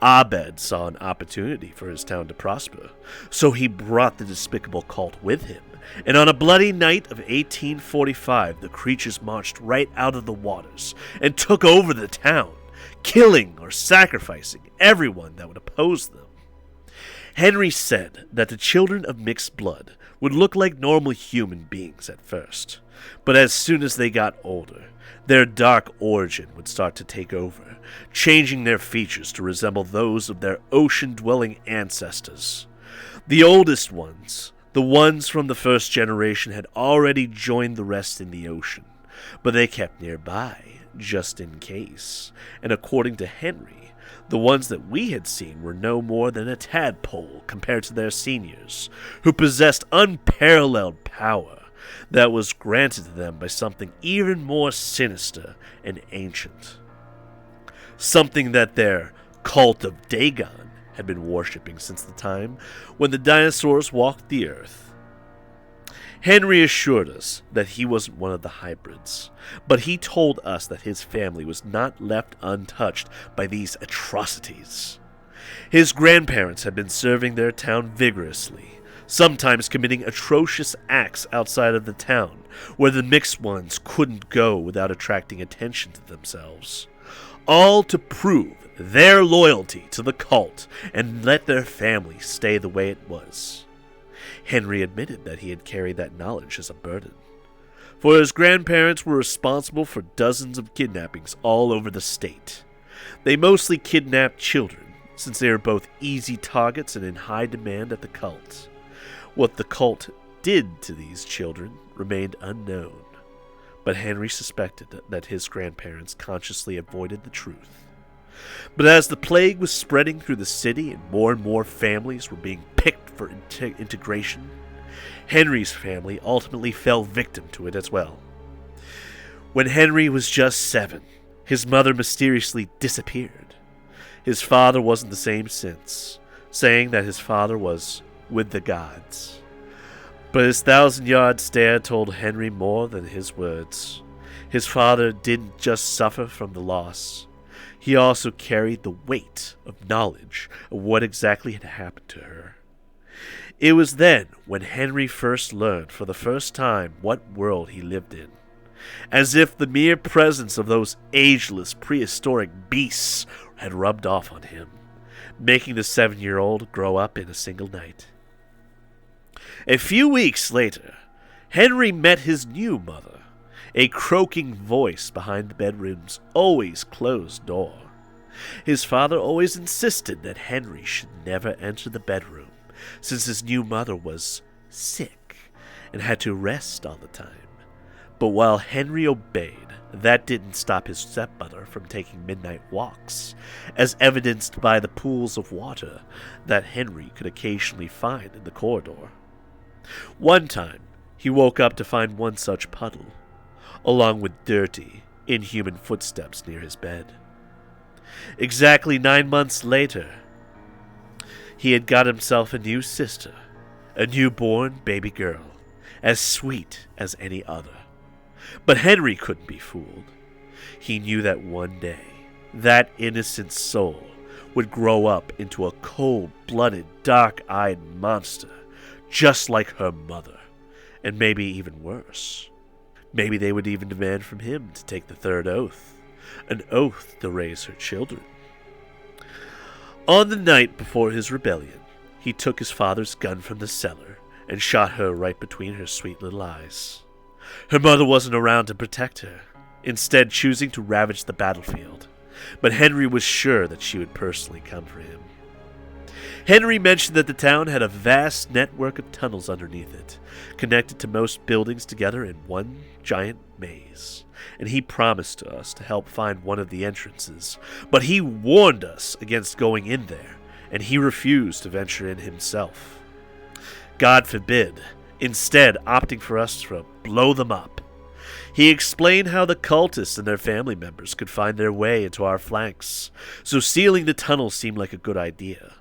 Abed saw an opportunity for his town to prosper, so he brought the despicable cult with him, and on a bloody night of 1845, the creatures marched right out of the waters and took over the town, killing or sacrificing everyone that would oppose them. Henry said that the children of mixed blood would look like normal human beings at first, but as soon as they got older, their dark origin would start to take over, changing their features to resemble those of their ocean-dwelling ancestors. The oldest ones, the ones from the first generation, had already joined the rest in the ocean, but they kept nearby, just in case, and according to Henry, the ones that we had seen were no more than a tadpole compared to their seniors, who possessed unparalleled power that was granted to them by something even more sinister and ancient. Something that their cult of Dagon had been worshipping since the time when the dinosaurs walked the earth. Henry assured us that he wasn't one of the hybrids, but he told us that his family was not left untouched by these atrocities. His grandparents had been serving their town vigorously, sometimes committing atrocious acts outside of the town, where the mixed ones couldn't go without attracting attention to themselves, all to prove their loyalty to the cult and let their family stay the way it was. Henry admitted that he had carried that knowledge as a burden, for his grandparents were responsible for dozens of kidnappings all over the state. They mostly kidnapped children, since they were both easy targets and in high demand at the cult. What the cult did to these children remained unknown, but Henry suspected that his grandparents consciously avoided the truth. But as the plague was spreading through the city and more families were being picked for integration, Henry's family ultimately fell victim to it as well. When Henry was just 7, his mother mysteriously disappeared. His father wasn't the same since, saying that his father was with the gods. But his 1,000-yard stare told Henry more than his words. His father didn't just suffer from the loss. He also carried the weight of knowledge of what exactly had happened to her. It was then when Henry first learned for the first time what world he lived in, as if the mere presence of those ageless prehistoric beasts had rubbed off on him, making the 7-year-old grow up in a single night. A few weeks later, Henry met his new mother, a croaking voice behind the bedroom's always closed door. His father always insisted that Henry should never enter the bedroom, since his new mother was sick and had to rest all the time. But while Henry obeyed, that didn't stop his stepmother from taking midnight walks, as evidenced by the pools of water that Henry could occasionally find in the corridor. One time, he woke up to find one such puddle, along with dirty, inhuman footsteps near his bed. Exactly 9 months later, he had got himself a new sister, a newborn baby girl, as sweet as any other. But Henry couldn't be fooled. He knew that one day, that innocent soul would grow up into a cold-blooded, dark-eyed monster, just like her mother, and maybe even worse. Maybe they would even demand from him to take the third oath, an oath to raise her children. On the night before his rebellion, he took his father's gun from the cellar and shot her right between her sweet little eyes. Her mother wasn't around to protect her, instead choosing to ravage the battlefield, but Henry was sure that she would personally come for him. Henry mentioned that the town had a vast network of tunnels underneath it, connected to most buildings together in one giant maze, and he promised us to help find one of the entrances, but he warned us against going in there, and he refused to venture in himself. God forbid, instead opting for us to blow them up. He explained how the cultists and their family members could find their way into our flanks, so sealing the tunnel seemed like a good idea.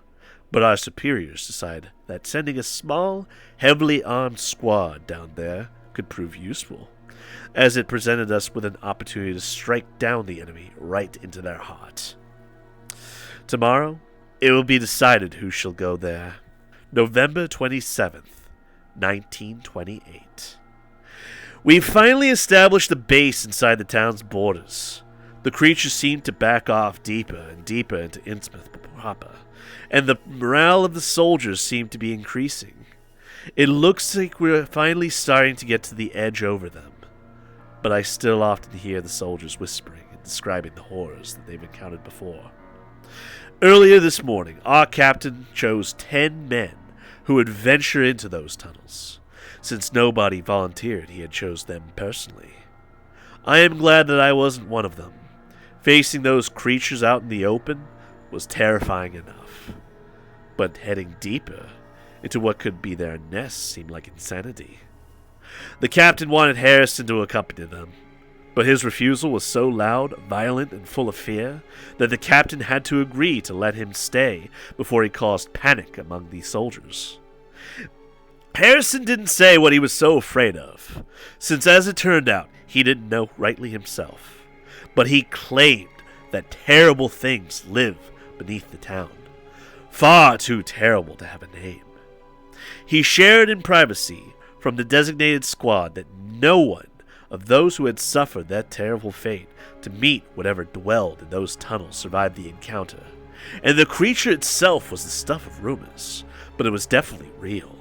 But our superiors decided that sending a small, heavily armed squad down there could prove useful, as it presented us with an opportunity to strike down the enemy right into their heart. Tomorrow, it will be decided who shall go there. November 27th, 1928. We've finally established a base inside the town's borders. The creatures seem to back off deeper and deeper into Innsmouth proper, and the morale of the soldiers seemed to be increasing. It looks like we're finally starting to get to the edge over them, but I still often hear the soldiers whispering and describing the horrors that they've encountered before. Earlier this morning, our captain chose 10 men who would venture into those tunnels. Since nobody volunteered, he had chose them personally. I am glad that I wasn't one of them. Facing those creatures out in the open was terrifying enough, but heading deeper into what could be their nests seemed like insanity. The captain wanted Harrison to accompany them, but his refusal was so loud, violent, and full of fear that the captain had to agree to let him stay before he caused panic among the soldiers. Harrison didn't say what he was so afraid of, since as it turned out, he didn't know rightly himself, but he claimed that terrible things live beneath the town, far too terrible to have a name. He shared in privacy from the designated squad that no one of those who had suffered that terrible fate to meet whatever dwelled in those tunnels survived the encounter, and the creature itself was the stuff of rumors, but it was definitely real,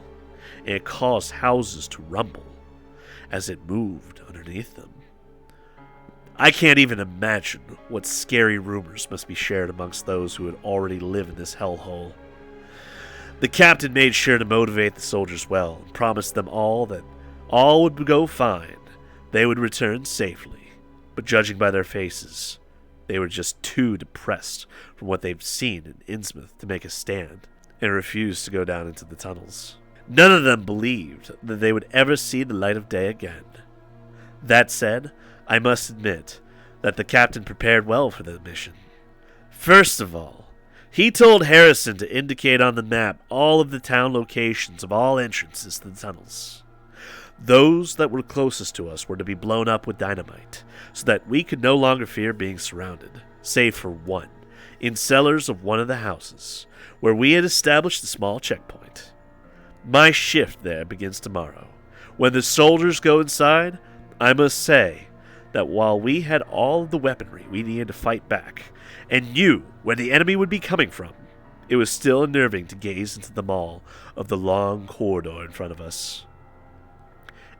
and it caused houses to rumble as it moved underneath them. I can't even imagine what scary rumors must be shared amongst those who had already lived in this hellhole. The captain made sure to motivate the soldiers well and promised them all that all would go fine. They would return safely, but judging by their faces, they were just too depressed from what they've seen in Innsmouth to make a stand and refused to go down into the tunnels. None of them believed that they would ever see the light of day again. That said, I must admit that the captain prepared well for the mission. First of all, he told Harrison to indicate on the map all of the town locations of all entrances to the tunnels. Those that were closest to us were to be blown up with dynamite, so that we could no longer fear being surrounded, save for one, in cellars of one of the houses, where we had established a small checkpoint. My shift there begins tomorrow. When the soldiers go inside, I must say that while we had all of the weaponry we needed to fight back, and knew where the enemy would be coming from, it was still unnerving to gaze into the maw of the long corridor in front of us.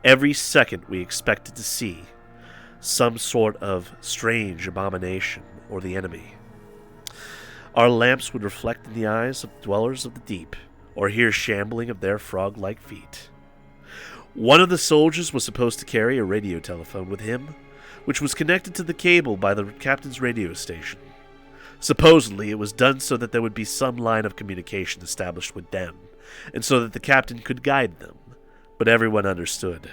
Every second we expected to see some sort of strange abomination or the enemy. Our lamps would reflect in the eyes of dwellers of the deep, or hear shambling of their frog-like feet. One of the soldiers was supposed to carry a radio telephone with him, which was connected to the cable by the captain's radio station. Supposedly, it was done so that there would be some line of communication established with them, and so that the captain could guide them, but everyone understood.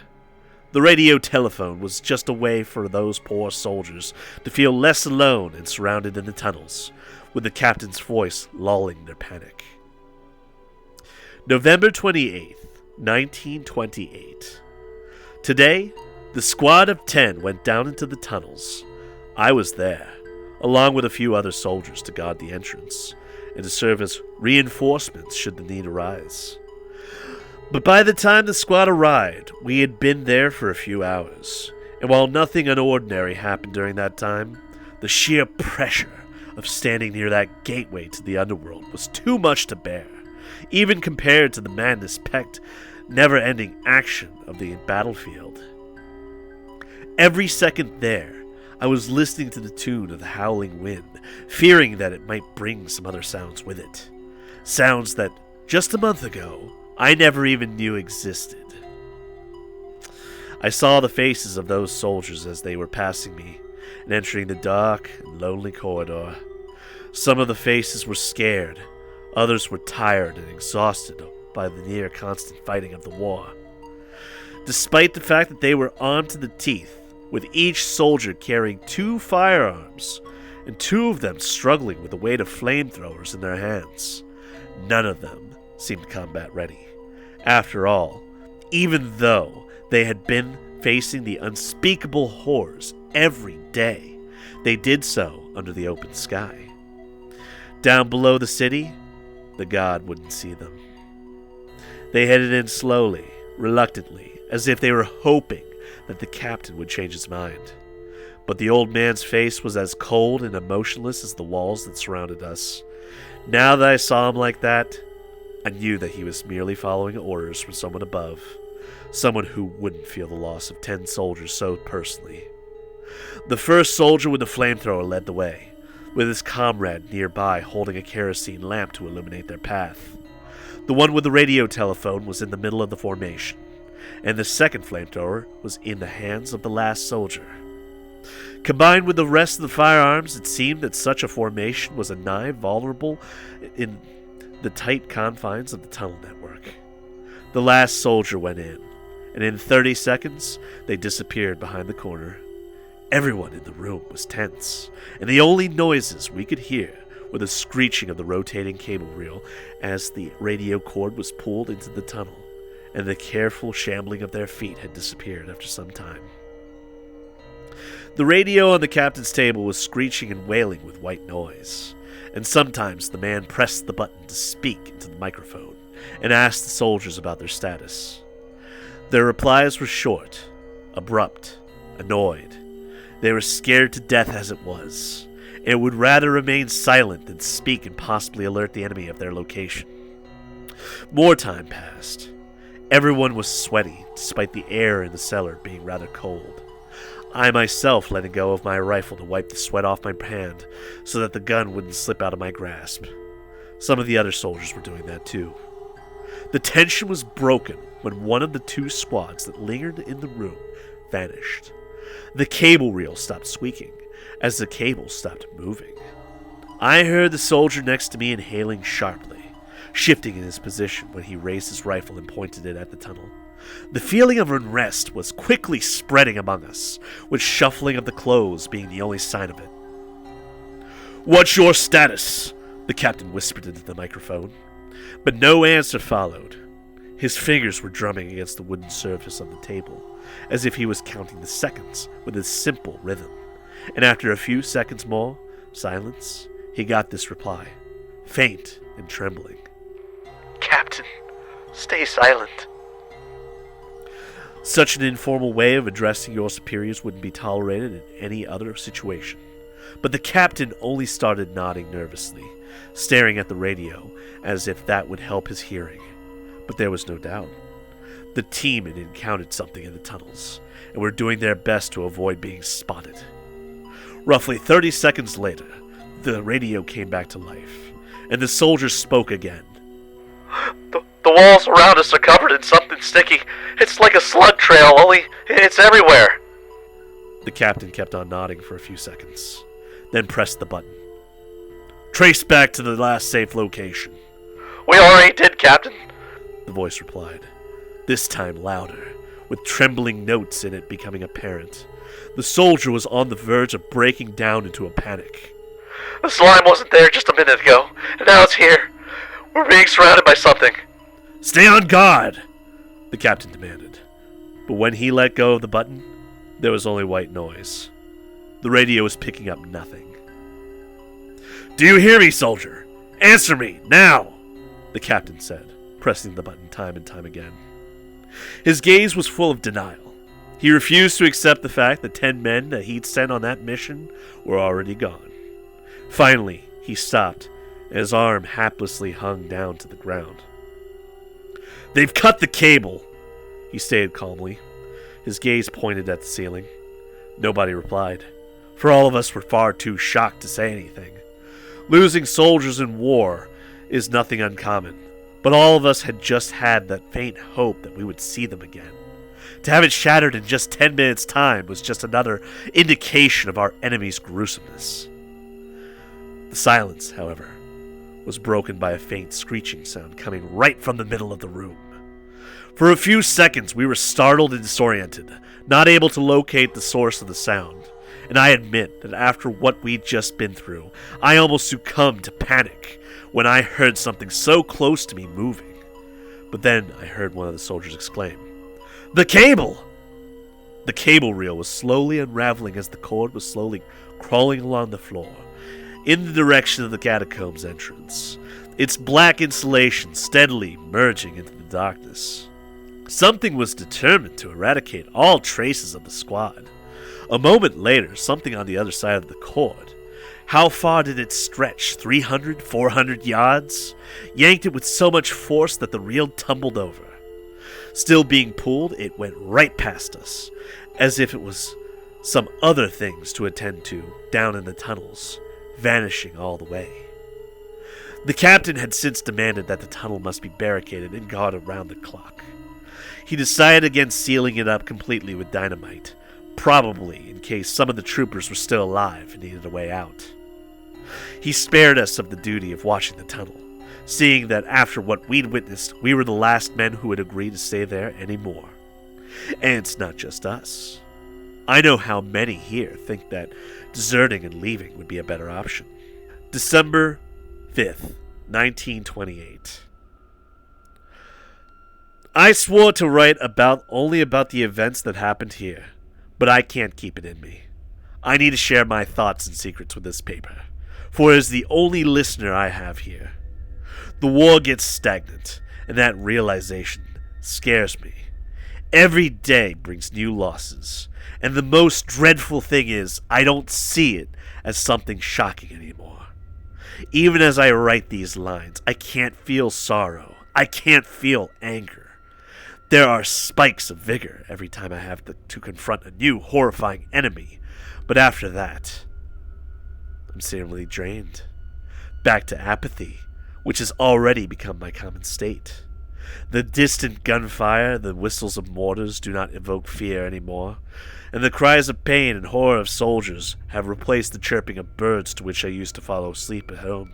The radio telephone was just a way for those poor soldiers to feel less alone and surrounded in the tunnels, with the captain's voice lulling their panic. November 28th, 1928. Today, the squad of 10 went down into the tunnels. I was there, along with a few other soldiers to guard the entrance, and to serve as reinforcements should the need arise. But by the time the squad arrived, we had been there for a few hours, and while nothing unordinary happened during that time, the sheer pressure of standing near that gateway to the underworld was too much to bear, even compared to the madness-packed, never-ending action of the battlefield. Every second there, I was listening to the tune of the howling wind, fearing that it might bring some other sounds with it. Sounds that, just a month ago, I never even knew existed. I saw the faces of those soldiers as they were passing me and entering the dark and lonely corridor. Some of the faces were scared, others were tired and exhausted by the near constant fighting of the war. Despite the fact that they were armed to the teeth, with each soldier carrying 2 firearms, and 2 of them struggling with the weight of flamethrowers in their hands. None of them seemed combat ready. After all, even though they had been facing the unspeakable horrors every day, they did so under the open sky. Down below the city, the god wouldn't see them. They headed in slowly, reluctantly, as if they were hoping that the captain would change his mind. But the old man's face was as cold and emotionless as the walls that surrounded us. Now that I saw him like that, I knew that he was merely following orders from someone above, someone who wouldn't feel the loss of 10 soldiers so personally. The first soldier with the flamethrower led the way, with his comrade nearby holding a kerosene lamp to illuminate their path. The one with the radio telephone was in the middle of the formation, and the second flamethrower was in the hands of the last soldier. Combined with the rest of the firearms, it seemed that such a formation was a nigh vulnerable in the tight confines of the tunnel network. The last soldier went in, and in 30 seconds, they disappeared behind the corner. Everyone in the room was tense, and the only noises we could hear were the screeching of the rotating cable reel as the radio cord was pulled into the tunnel, and the careful shambling of their feet had disappeared after some time. The radio on the captain's table was screeching and wailing with white noise, and sometimes the man pressed the button to speak into the microphone and asked the soldiers about their status. Their replies were short, abrupt, annoyed. They were scared to death as it was, and would rather remain silent than speak and possibly alert the enemy of their location. More time passed. Everyone was sweaty, despite the air in the cellar being rather cold. I myself letting go of my rifle to wipe the sweat off my hand so that the gun wouldn't slip out of my grasp. Some of the other soldiers were doing that too. The tension was broken when one of the 2 squads that lingered in the room vanished. The cable reel stopped squeaking as the cable stopped moving. I heard the soldier next to me inhaling sharply, shifting in his position when he raised his rifle and pointed it at the tunnel. The feeling of unrest was quickly spreading among us, with shuffling of the clothes being the only sign of it. "What's your status?" the captain whispered into the microphone. But no answer followed. His fingers were drumming against the wooden surface of the table, as if he was counting the seconds with a simple rhythm. And after a few seconds more, silence, he got this reply, faint and trembling. "Captain, stay silent." Such an informal way of addressing your superiors wouldn't be tolerated in any other situation. But the captain only started nodding nervously, staring at the radio as if that would help his hearing. But there was no doubt. The team had encountered something in the tunnels, and were doing their best to avoid being spotted. Roughly 30 seconds later, the radio came back to life, and the soldiers spoke again. The walls around us are covered in something sticky. It's like a slug trail, only it's everywhere." The captain kept on nodding for a few seconds, then pressed the button. "Trace back to the last safe location." "We already did, Captain," the voice replied, this time louder, with trembling notes in it becoming apparent. The soldier was on the verge of breaking down into a panic. "The slime wasn't there just a minute ago, and now it's here. We're being surrounded by something." "Stay on guard," the captain demanded. But when he let go of the button, there was only white noise. The radio was picking up nothing. "Do you hear me, soldier? Answer me, now," the captain said, pressing the button time and time again. His gaze was full of denial. He refused to accept the fact that 10 men that he'd sent on that mission were already gone. Finally, he stopped, and his arm haplessly hung down to the ground. "They've cut the cable," he stated calmly. His gaze pointed at the ceiling. Nobody replied, for all of us were far too shocked to say anything. Losing soldiers in war is nothing uncommon, but all of us had just had that faint hope that we would see them again. To have it shattered in just 10 minutes' time was just another indication of our enemy's gruesomeness. The silence, however, was broken by a faint screeching sound coming right from the middle of the room. For a few seconds, we were startled and disoriented, not able to locate the source of the sound. And I admit that after what we'd just been through, I almost succumbed to panic when I heard something so close to me moving. But then I heard one of the soldiers exclaim, "The cable!" The cable reel was slowly unraveling as the cord was slowly crawling along the floor, in the direction of the catacombs entrance, its black insulation steadily merging into the darkness. Something was determined to eradicate all traces of the squad. A moment later, something on the other side of the cord. How far did it stretch? 300, 400 yards? Yanked it with so much force that the reel tumbled over. Still being pulled, it went right past us, as if it was some other things to attend to down in the tunnels, vanishing all the way. The captain had since demanded that the tunnel must be barricaded and guarded around the clock. He decided against sealing it up completely with dynamite, probably in case some of the troopers were still alive and needed a way out. He spared us of the duty of watching the tunnel, seeing that after what we'd witnessed, we were the last men who would agree to stay there anymore. And it's not just us. I know how many here think that deserting and leaving would be a better option. December 5th, 1928. I swore to write only about the events that happened here, but I can't keep it in me. I need to share my thoughts and secrets with this paper, for it is the only listener I have here. The war gets stagnant, and that realization scares me. Every day brings new losses, and the most dreadful thing is I don't see it as something shocking anymore. Even as I write these lines, I can't feel sorrow. I can't feel anger. There are spikes of vigor every time I have to confront a new horrifying enemy, but after that, I'm seriously drained. Back to apathy, which has already become my common state. The distant gunfire, the whistles of mortars do not evoke fear anymore, and the cries of pain and horror of soldiers have replaced the chirping of birds to which I used to follow sleep at home.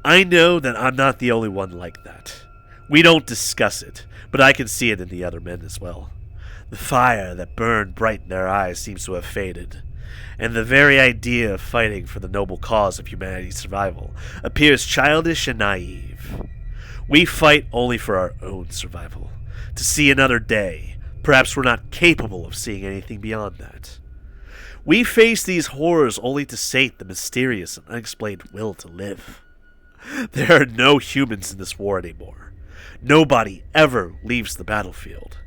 I know that I'm not the only one like that. We don't discuss it, but I can see it in the other men as well. The fire that burned bright in their eyes seems to have faded, and the very idea of fighting for the noble cause of humanity's survival appears childish and naive. We fight only for our own survival, to see another day. Perhaps we're not capable of seeing anything beyond that. We face these horrors only to sate the mysterious and unexplained will to live. There are no humans in this war anymore. Nobody ever leaves the battlefield.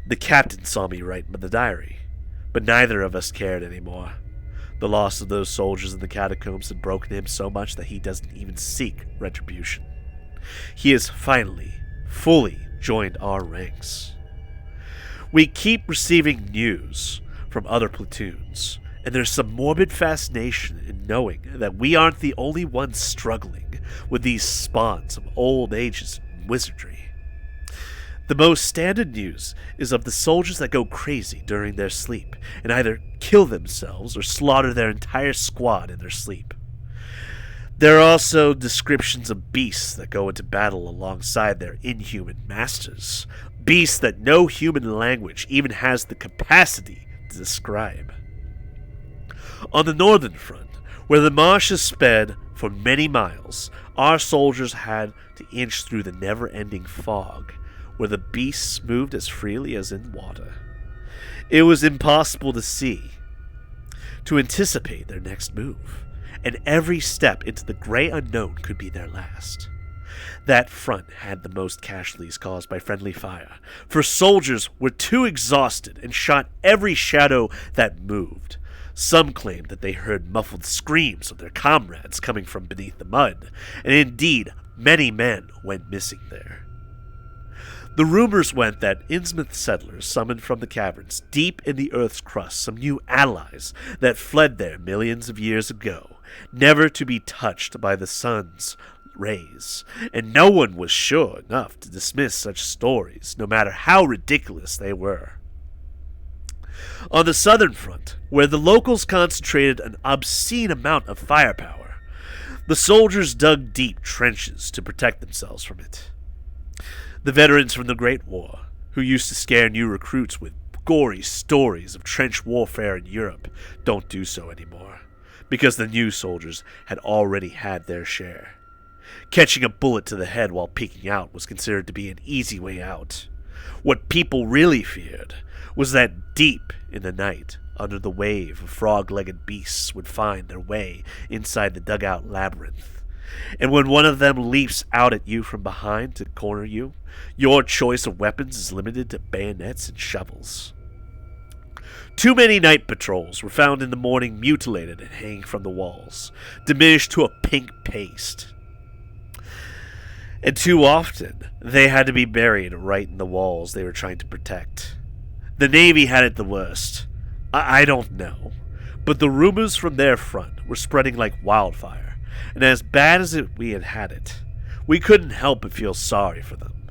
The captain saw me write in the diary, but neither of us cared anymore. The loss of those soldiers in the catacombs had broken him so much that he doesn't even seek retribution. He has finally, fully joined our ranks. We keep receiving news from other platoons, and there's some morbid fascination in knowing that we aren't the only ones struggling with these spawns of old ages and wizardry. The most standard news is of the soldiers that go crazy during their sleep and either kill themselves or slaughter their entire squad in their sleep. There are also descriptions of beasts that go into battle alongside their inhuman masters, beasts that no human language even has the capacity to describe. On the northern front, where the marshes sped for many miles, our soldiers had to inch through the never-ending fog, where the beasts moved as freely as in water. It was impossible to see, to anticipate their next move, and every step into the gray unknown could be their last. That front had the most casualties caused by friendly fire, for soldiers were too exhausted and shot every shadow that moved. Some claimed that they heard muffled screams of their comrades coming from beneath the mud, and indeed many men went missing there. The rumors went that Innsmouth settlers summoned from the caverns deep in the earth's crust some new allies that fled there millions of years ago, never to be touched by the sun's rays, and no one was sure enough to dismiss such stories, no matter how ridiculous they were. On the southern front, where the locals concentrated an obscene amount of firepower, the soldiers dug deep trenches to protect themselves from it. The veterans from the Great War, who used to scare new recruits with gory stories of trench warfare in Europe, don't do so anymore, because the new soldiers had already had their share. Catching a bullet to the head while peeking out was considered to be an easy way out. What people really feared was that deep in the night, under the wave of frog-legged beasts would find their way inside the dugout labyrinth. And when one of them leaps out at you from behind to corner you, your choice of weapons is limited to bayonets and shovels. Too many night patrols were found in the morning mutilated and hanging from the walls, diminished to a pink paste. And too often, they had to be buried right in the walls they were trying to protect. The Navy had it the worst. I don't know, but the rumors from their front were spreading like wildfire, and as bad as we had it, we couldn't help but feel sorry for them.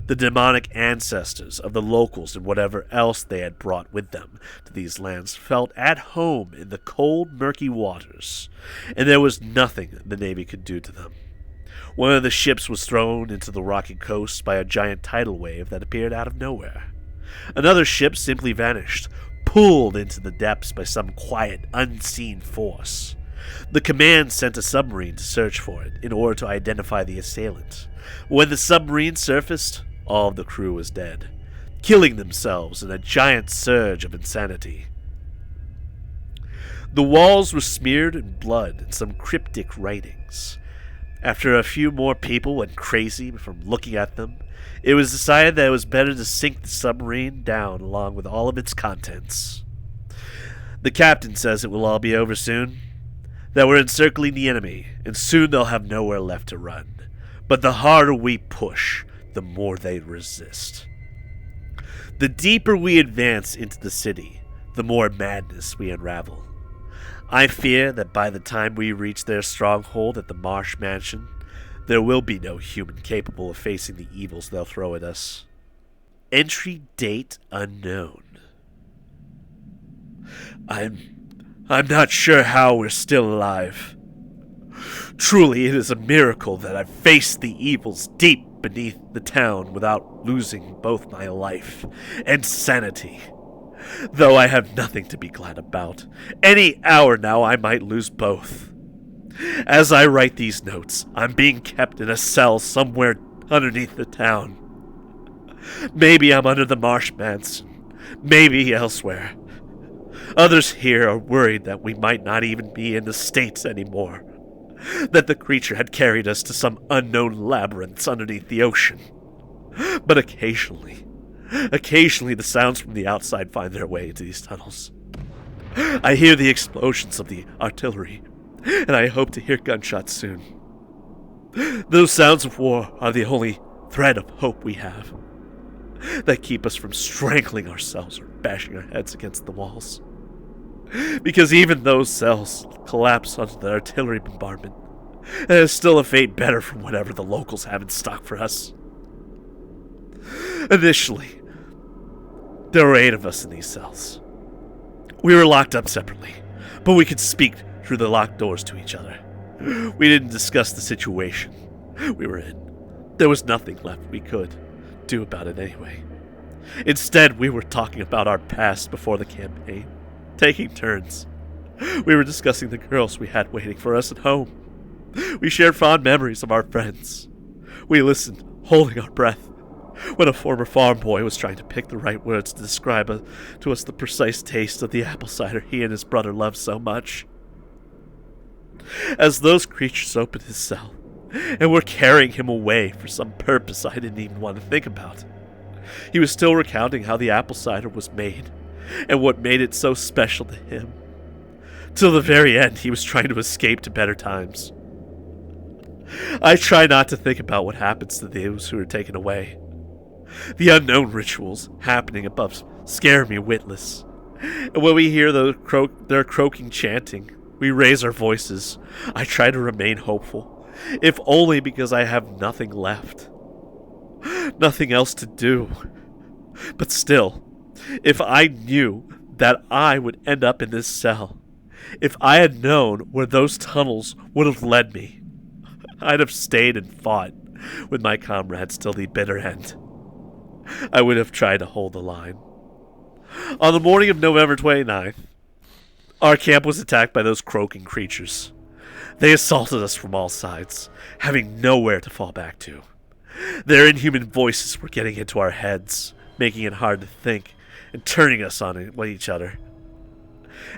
The demonic ancestors of the locals and whatever else they had brought with them to these lands felt at home in the cold, murky waters, and there was nothing the Navy could do to them. One of the ships was thrown into the rocky coast by a giant tidal wave that appeared out of nowhere. Another ship simply vanished, pulled into the depths by some quiet, unseen force. The command sent a submarine to search for it in order to identify the assailant. When the submarine surfaced, all of the crew was dead, killing themselves in a giant surge of insanity. The walls were smeared in blood and some cryptic writings. After a few more people went crazy from looking at them, it was decided that it was better to sink the submarine down along with all of its contents. The captain says it will all be over soon, that we're encircling the enemy, and soon they'll have nowhere left to run. But the harder we push, the more they resist. The deeper we advance into the city, the more madness we unravel. I fear that by the time we reach their stronghold at the Marsh Mansion, there will be no human capable of facing the evils they'll throw at us. Entry date unknown. I'm not sure how we're still alive. Truly, it is a miracle that I've faced the evils deep beneath the town without losing both my life and sanity. Though I have nothing to be glad about. Any hour now I might lose both. As I write these notes, I'm being kept in a cell somewhere underneath the town. Maybe I'm under the Marsh Mansion, maybe elsewhere. Others here are worried that we might not even be in the States anymore, that the creature had carried us to some unknown labyrinths underneath the ocean. But occasionally the sounds from the outside find their way into these tunnels. I hear the explosions of the artillery, and I hope to hear gunshots soon. Those sounds of war are the only thread of hope we have, that keep us from strangling ourselves or bashing our heads against the walls. Because even those cells collapse under the artillery bombardment, and it's still a fate better from whatever the locals have in stock for us. Initially, there were 8 of us in these cells. We were locked up separately, but we could speak through the locked doors to each other. We didn't discuss the situation we were in. There was nothing left we could do about it anyway. Instead, we were talking about our past before the campaign, taking turns. We were discussing the girls we had waiting for us at home. We shared fond memories of our friends. We listened, holding our breath, when a former farm boy was trying to pick the right words to describe to us the precise taste of the apple cider he and his brother loved so much. As those creatures opened his cell, and were carrying him away for some purpose I didn't even want to think about, he was still recounting how the apple cider was made, and what made it so special to him. Till the very end, he was trying to escape to better times. I try not to think about what happens to those who are taken away. The unknown rituals happening above scare me witless. And when we hear their croaking chanting, we raise our voices. I try to remain hopeful, if only because I have nothing left. Nothing else to do. But still, if I knew that I would end up in this cell, if I had known where those tunnels would have led me, I'd have stayed and fought with my comrades till the bitter end. I would have tried to hold the line. On the morning of November 29th, our camp was attacked by those croaking creatures. They assaulted us from all sides, having nowhere to fall back to. Their inhuman voices were getting into our heads, making it hard to think, and turning us on each other.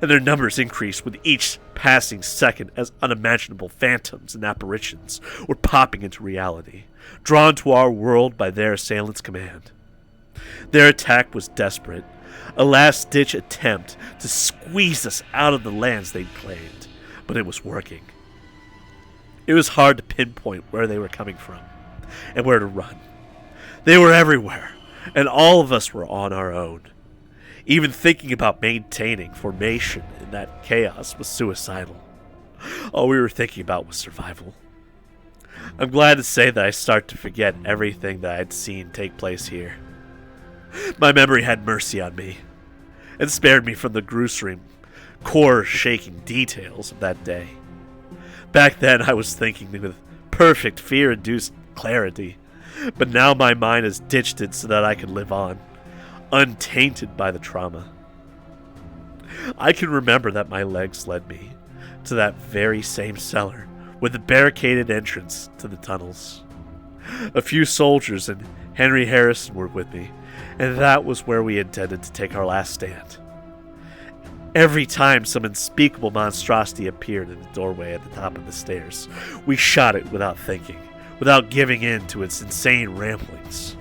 And their numbers increased with each passing second as unimaginable phantoms and apparitions were popping into reality, drawn to our world by their assailants' command. Their attack was desperate, a last-ditch attempt to squeeze us out of the lands they'd claimed, but it was working. It was hard to pinpoint where they were coming from and where to run. They were everywhere, and all of us were on our own. Even thinking about maintaining formation in that chaos was suicidal. All we were thinking about was survival. I'm glad to say that I start to forget everything that I'd seen take place here. My memory had mercy on me, and spared me from the gruesome, core-shaking details of that day. Back then I was thinking with perfect fear-induced clarity, but now my mind has ditched it so that I can live on, untainted by the trauma. I can remember that my legs led me to that very same cellar with the barricaded entrance to the tunnels. A few soldiers and Henry Harrison were with me, and that was where we intended to take our last stand. Every time some unspeakable monstrosity appeared in the doorway at the top of the stairs, we shot it without thinking, without giving in to its insane ramblings.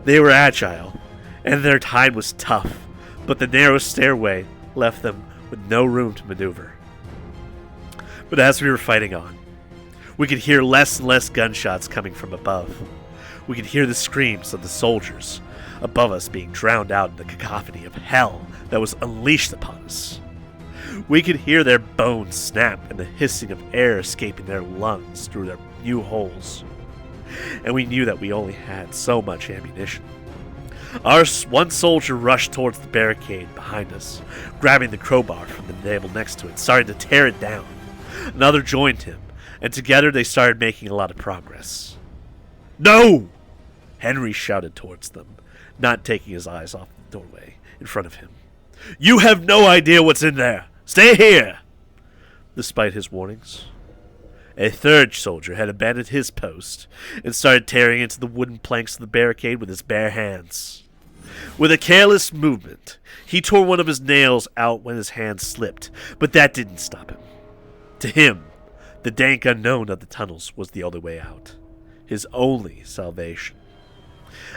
They were agile, and their time was tough, but the narrow stairway left them with no room to maneuver. But as we were fighting on, we could hear less and less gunshots coming from above. We could hear the screams of the soldiers above us being drowned out in the cacophony of hell that was unleashed upon us. We could hear their bones snap and the hissing of air escaping their lungs through their new holes. And we knew that we only had so much ammunition. One soldier rushed towards the barricade behind us, grabbing the crowbar from the table next to it, starting to tear it down. Another joined him, and together they started making a lot of progress. "No!" Henry shouted towards them, not taking his eyes off the doorway in front of him. "You have no idea what's in there! Stay here!" Despite his warnings, a third soldier had abandoned his post and started tearing into the wooden planks of the barricade with his bare hands. With a careless movement, he tore one of his nails out when his hand slipped, but that didn't stop him. To him, the dank unknown of the tunnels was the only way out, his only salvation.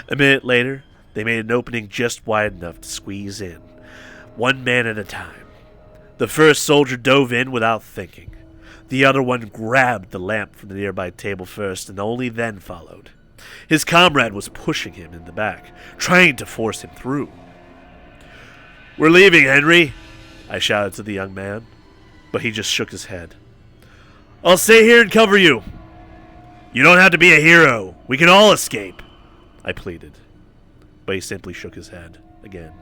A minute later, they made an opening just wide enough to squeeze in, one man at a time. The first soldier dove in without thinking. The other one grabbed the lamp from the nearby table first and only then followed. His comrade was pushing him in the back, trying to force him through. "We're leaving, Henry," I shouted to the young man, but he just shook his head. "I'll stay here and cover you." "You don't have to be a hero. We can all escape," I pleaded, but he simply shook his head again.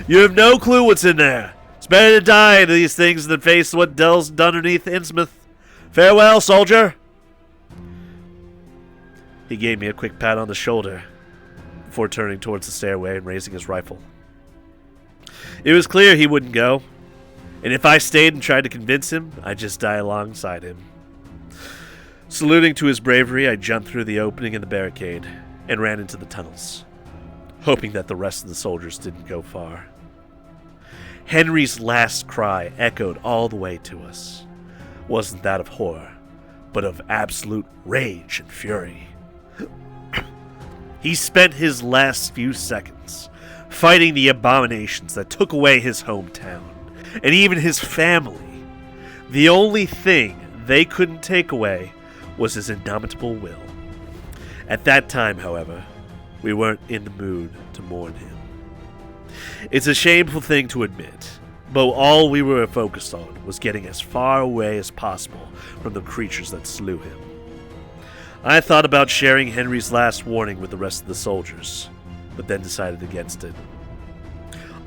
"You have no clue what's in there. It's better to die in these things than face what Dell's done underneath Innsmouth. Farewell, soldier." He gave me a quick pat on the shoulder before turning towards the stairway and raising his rifle. It was clear he wouldn't go, and if I stayed and tried to convince him, I'd just die alongside him. Saluting to his bravery, I jumped through the opening in the barricade and ran into the tunnels, hoping that the rest of the soldiers didn't go far. Henry's last cry echoed all the way to us. It wasn't that of horror, but of absolute rage and fury. He spent his last few seconds fighting the abominations that took away his hometown, and even his family. The only thing they couldn't take away was his indomitable will. At that time, however, we weren't in the mood to mourn him. It's a shameful thing to admit, but all we were focused on was getting as far away as possible from the creatures that slew him. I thought about sharing Henry's last warning with the rest of the soldiers, but then decided against it.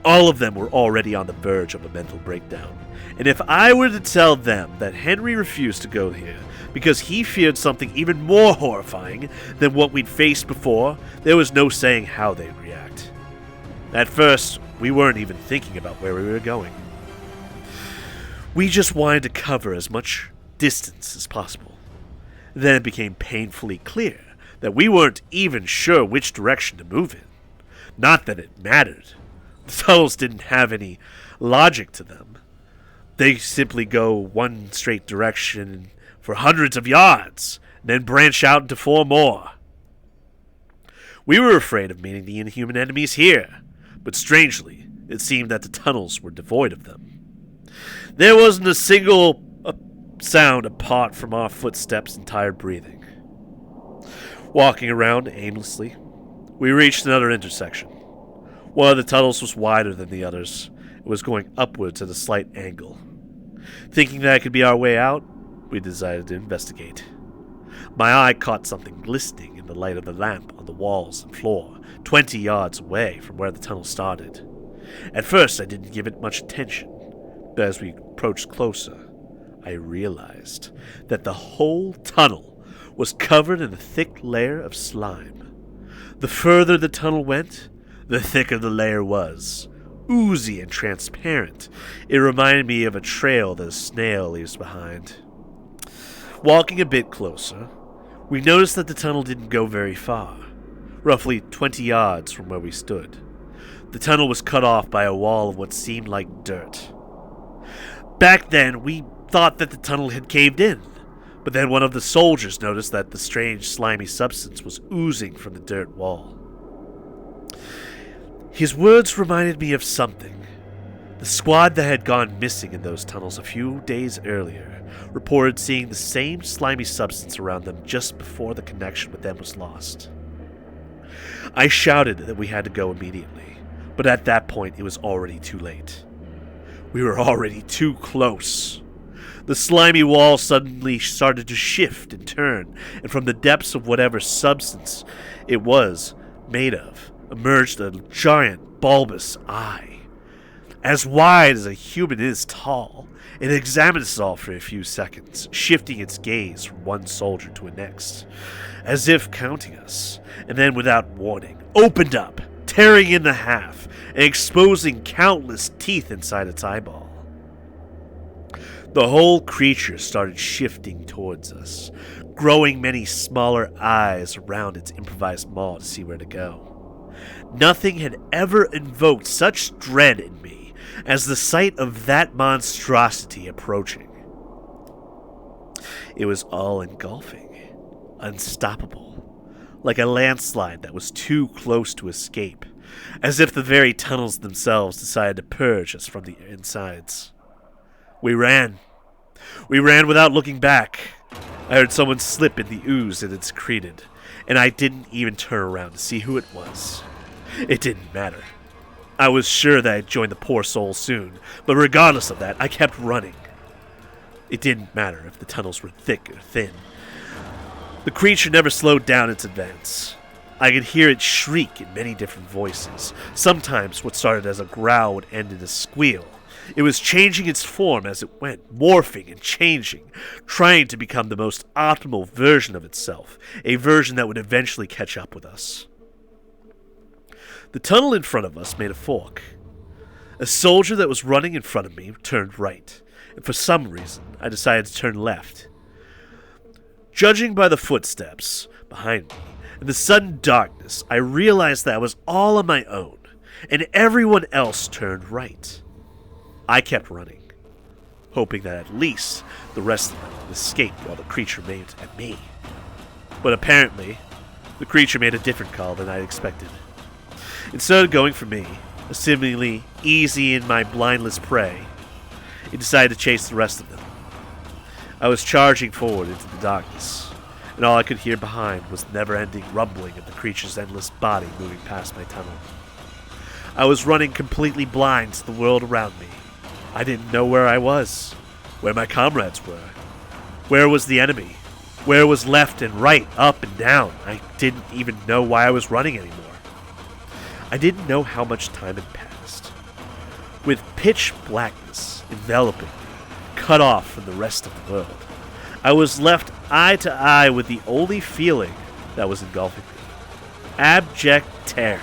All of them were already on the verge of a mental breakdown, and if I were to tell them that Henry refused to go here because he feared something even more horrifying than what we'd faced before, there was no saying how they'd react. At first, we weren't even thinking about where we were going. We just wanted to cover as much distance as possible. Then it became painfully clear that we weren't even sure which direction to move in. Not that it mattered. The tunnels didn't have any logic to them. They simply go one straight direction for hundreds of yards, and then branch out into 4 more. We were afraid of meeting the inhuman enemies here, but strangely, it seemed that the tunnels were devoid of them. There wasn't a single sound apart from our footsteps and tired breathing. Walking around aimlessly, we reached another intersection. One of the tunnels was wider than the others. It was going upwards at a slight angle. Thinking that it could be our way out, we decided to investigate. My eye caught something glistening in the light of the lamp on the walls and floor, 20 yards away from where the tunnel started. At first, I didn't give it much attention, but as we approached closer, I realized that the whole tunnel was covered in a thick layer of slime. The further the tunnel went, the thicker the layer was. Oozy and transparent, it reminded me of a trail that a snail leaves behind. Walking a bit closer, we noticed that the tunnel didn't go very far, roughly 20 yards from where we stood. The tunnel was cut off by a wall of what seemed like dirt. Back then, we thought that the tunnel had caved in, but then one of the soldiers noticed that the strange slimy substance was oozing from the dirt wall. His words reminded me of something. The squad that had gone missing in those tunnels a few days earlier reported seeing the same slimy substance around them just before the connection with them was lost. I shouted that we had to go immediately, but at that point it was already too late. We were already too close. The slimy wall suddenly started to shift and turn, and from the depths of whatever substance it was made of emerged a giant, bulbous eye. As wide as a human is tall, it examined us all for a few seconds, shifting its gaze from one soldier to the next, as if counting us, and then without warning, opened up, tearing in the half, and exposing countless teeth inside its eyeball. The whole creature started shifting towards us, growing many smaller eyes around its improvised maw to see where to go. Nothing had ever invoked such dread in me as the sight of that monstrosity approaching. It was all-engulfing, unstoppable, like a landslide that was too close to escape, as if the very tunnels themselves decided to purge us from the insides. We ran. We ran without looking back. I heard someone slip in the ooze it had secreted, and I didn't even turn around to see who it was. It didn't matter. I was sure that I'd join the poor soul soon, but regardless of that, I kept running. It didn't matter if the tunnels were thick or thin. The creature never slowed down its advance. I could hear it shriek in many different voices. Sometimes what started as a growl would end in a squeal. It was changing its form as it went, morphing and changing, trying to become the most optimal version of itself, a version that would eventually catch up with us. The tunnel in front of us made a fork. A soldier that was running in front of me turned right, and for some reason I decided to turn left. Judging by the footsteps behind me and the sudden darkness, I realized that I was all on my own, and everyone else turned right. I kept running, hoping that at least the rest of them would escape while the creature made at me. But apparently, the creature made a different call than I expected. Instead of going for me, seemingly easy in my blindless prey, it decided to chase the rest of them. I was charging forward into the darkness, and all I could hear behind was the never-ending rumbling of the creature's endless body moving past my tunnel. I was running completely blind to the world around me. I didn't know where I was, where my comrades were. Where was the enemy? Where was left and right, up and down? I didn't even know why I was running anymore. I didn't know how much time had passed. with pitch blackness enveloping me, cut off from the rest of the world. I was left eye to eye with the only feeling that was engulfing me: abject terror.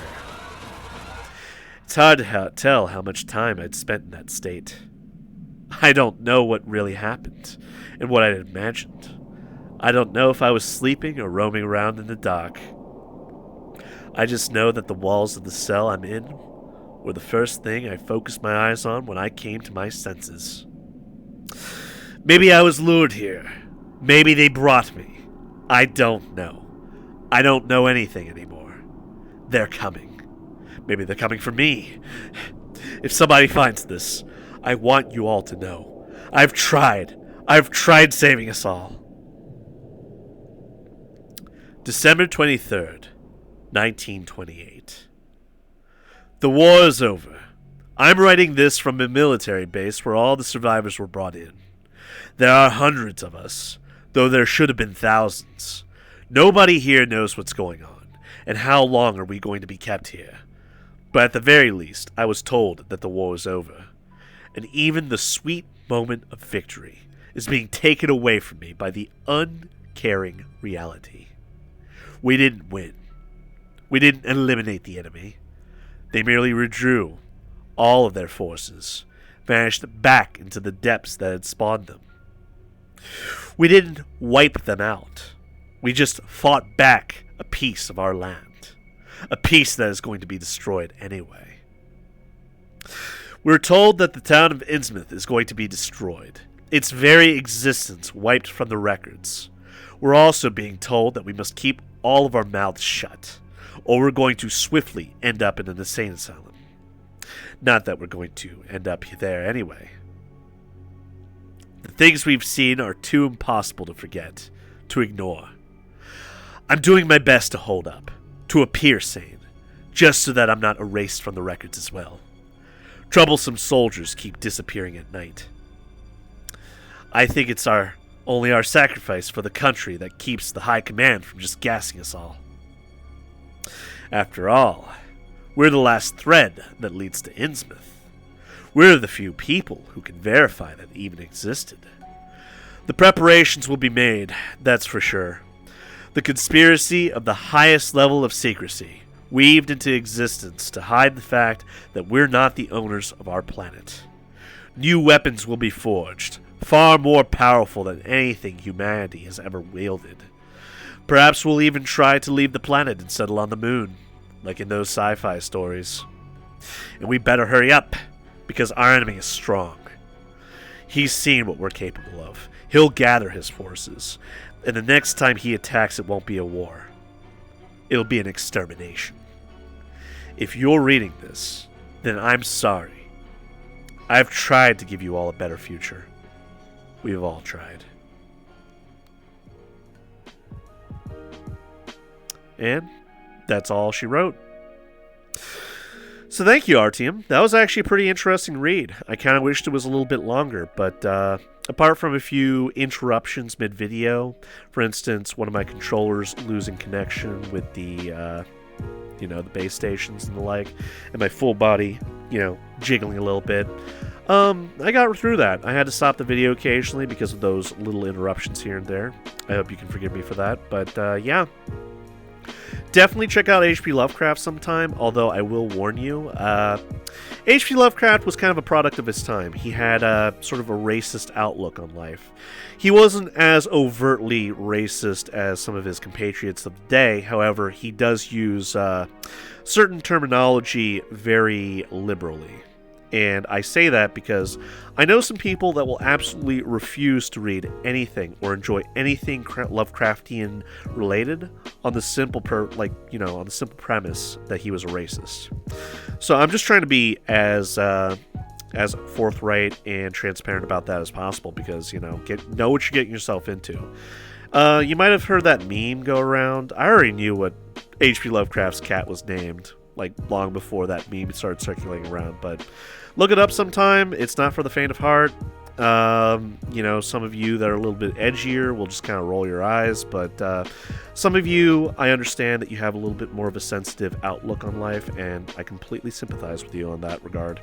It's hard to tell how much time I'd spent in that state. I don't know what really happened and what I'd imagined. I don't know if I was sleeping or roaming around in the dark. I just know that the walls of the cell I'm in were the first thing I focused my eyes on when I came to my senses. Maybe I was lured here. Maybe they brought me. I don't know. I don't know anything anymore. They're coming. Maybe they're coming for me. If somebody finds this, I want you all to know. I've tried saving us all. December 23rd, 1928. The war is over. I'm writing this from a military base where all the survivors were brought in. There are hundreds of us, though there should have been thousands. Nobody here knows what's going on, and how long are we going to be kept here. But at the very least, I was told that the war was over, and even the sweet moment of victory is being taken away from me by the uncaring reality. We didn't win. We didn't eliminate the enemy. They merely withdrew all of their forces, vanished back into the depths that had spawned them. We didn't wipe them out. We just fought back a piece of our land. A piece that is going to be destroyed anyway. We're told that the town of Innsmouth is going to be destroyed, its very existence wiped from the records. We're also being told that we must keep all of our mouths shut, or we're going to swiftly end up in an insane asylum. Not that we're going to end up there anyway. The things we've seen are too impossible to forget, to ignore. I'm doing my best to hold up, to appear sane, just so that I'm not erased from the records as well. Troublesome soldiers keep disappearing at night. I think it's only our sacrifice for the country that keeps the high command from just gassing us all. After all, we're the last thread that leads to Innsmouth. We're the few people who can verify that it even existed. The preparations will be made, that's for sure. The conspiracy of the highest level of secrecy, weaved into existence to hide the fact that we're not the owners of our planet. New weapons will be forged, far more powerful than anything humanity has ever wielded. Perhaps we'll even try to leave the planet and settle on the moon, like in those sci-fi stories. And we better hurry up, because our enemy is strong. He's seen what we're capable of. He'll gather his forces, and the next time he attacks, it won't be a war. It'll be an extermination. If you're reading this, then I'm sorry. I've tried to give you all a better future. We've all tried. And that's all she wrote. So thank you, Artyom. That was actually a pretty interesting read. I kind of wished it was a little bit longer, but apart from a few interruptions mid-video, for instance, one of my controllers losing connection with the base stations and the like, and my full body, jiggling a little bit, I got through that. I had to stop the video occasionally because of those little interruptions here and there. I hope you can forgive me for that, but yeah. Definitely check out HP Lovecraft sometime, although I will warn you, HP Lovecraft was kind of a product of his time. He had a sort of a racist outlook on life. He wasn't as overtly racist as some of his compatriots of the day, however, he does use certain terminology very liberally. And I say that because I know some people that will absolutely refuse to read anything or enjoy anything Lovecraftian related on the simple premise that he was a racist. So I'm just trying to be as forthright and transparent about that as possible because know what you're getting yourself into. You might have heard that meme go around. I already knew what H.P. Lovecraft's cat was named, long before that meme started circulating around, but look it up sometime. It's not for the faint of heart. You know, some of you that are a little bit edgier will just kind of roll your eyes, but some of you, I understand that you have a little bit more of a sensitive outlook on life, and I completely sympathize with you on that regard.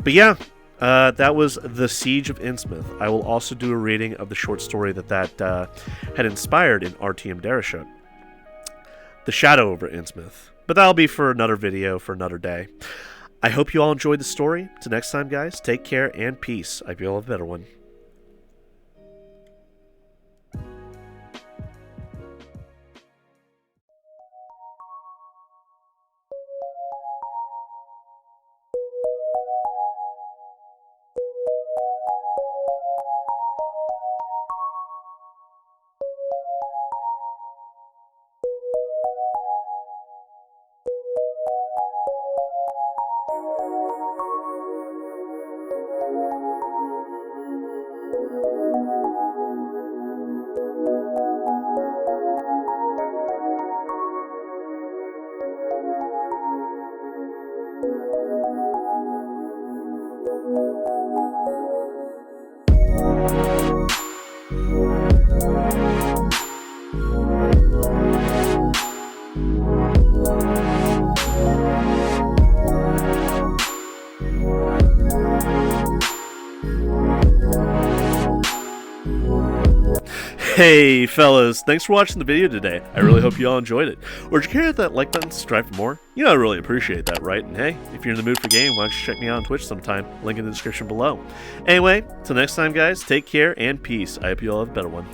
But yeah, that was The Siege of Innsmouth. I will also do a reading of the short story that had inspired in Artyom Dereschuk, The Shadow Over Innsmouth. But that'll be for another video for another day. I hope you all enjoyed the story. Till next time, guys, take care and peace. I hope you all have a better one. Hey fellas, thanks for watching the video today. I really hope you all enjoyed it. Would you care to hit that like button to subscribe for more? You know I really appreciate that, right? And hey, if you're in the mood for gaming, why don't you check me out on Twitch sometime? Link in the description below. Anyway, till next time guys, take care and peace. I hope you all have a better one.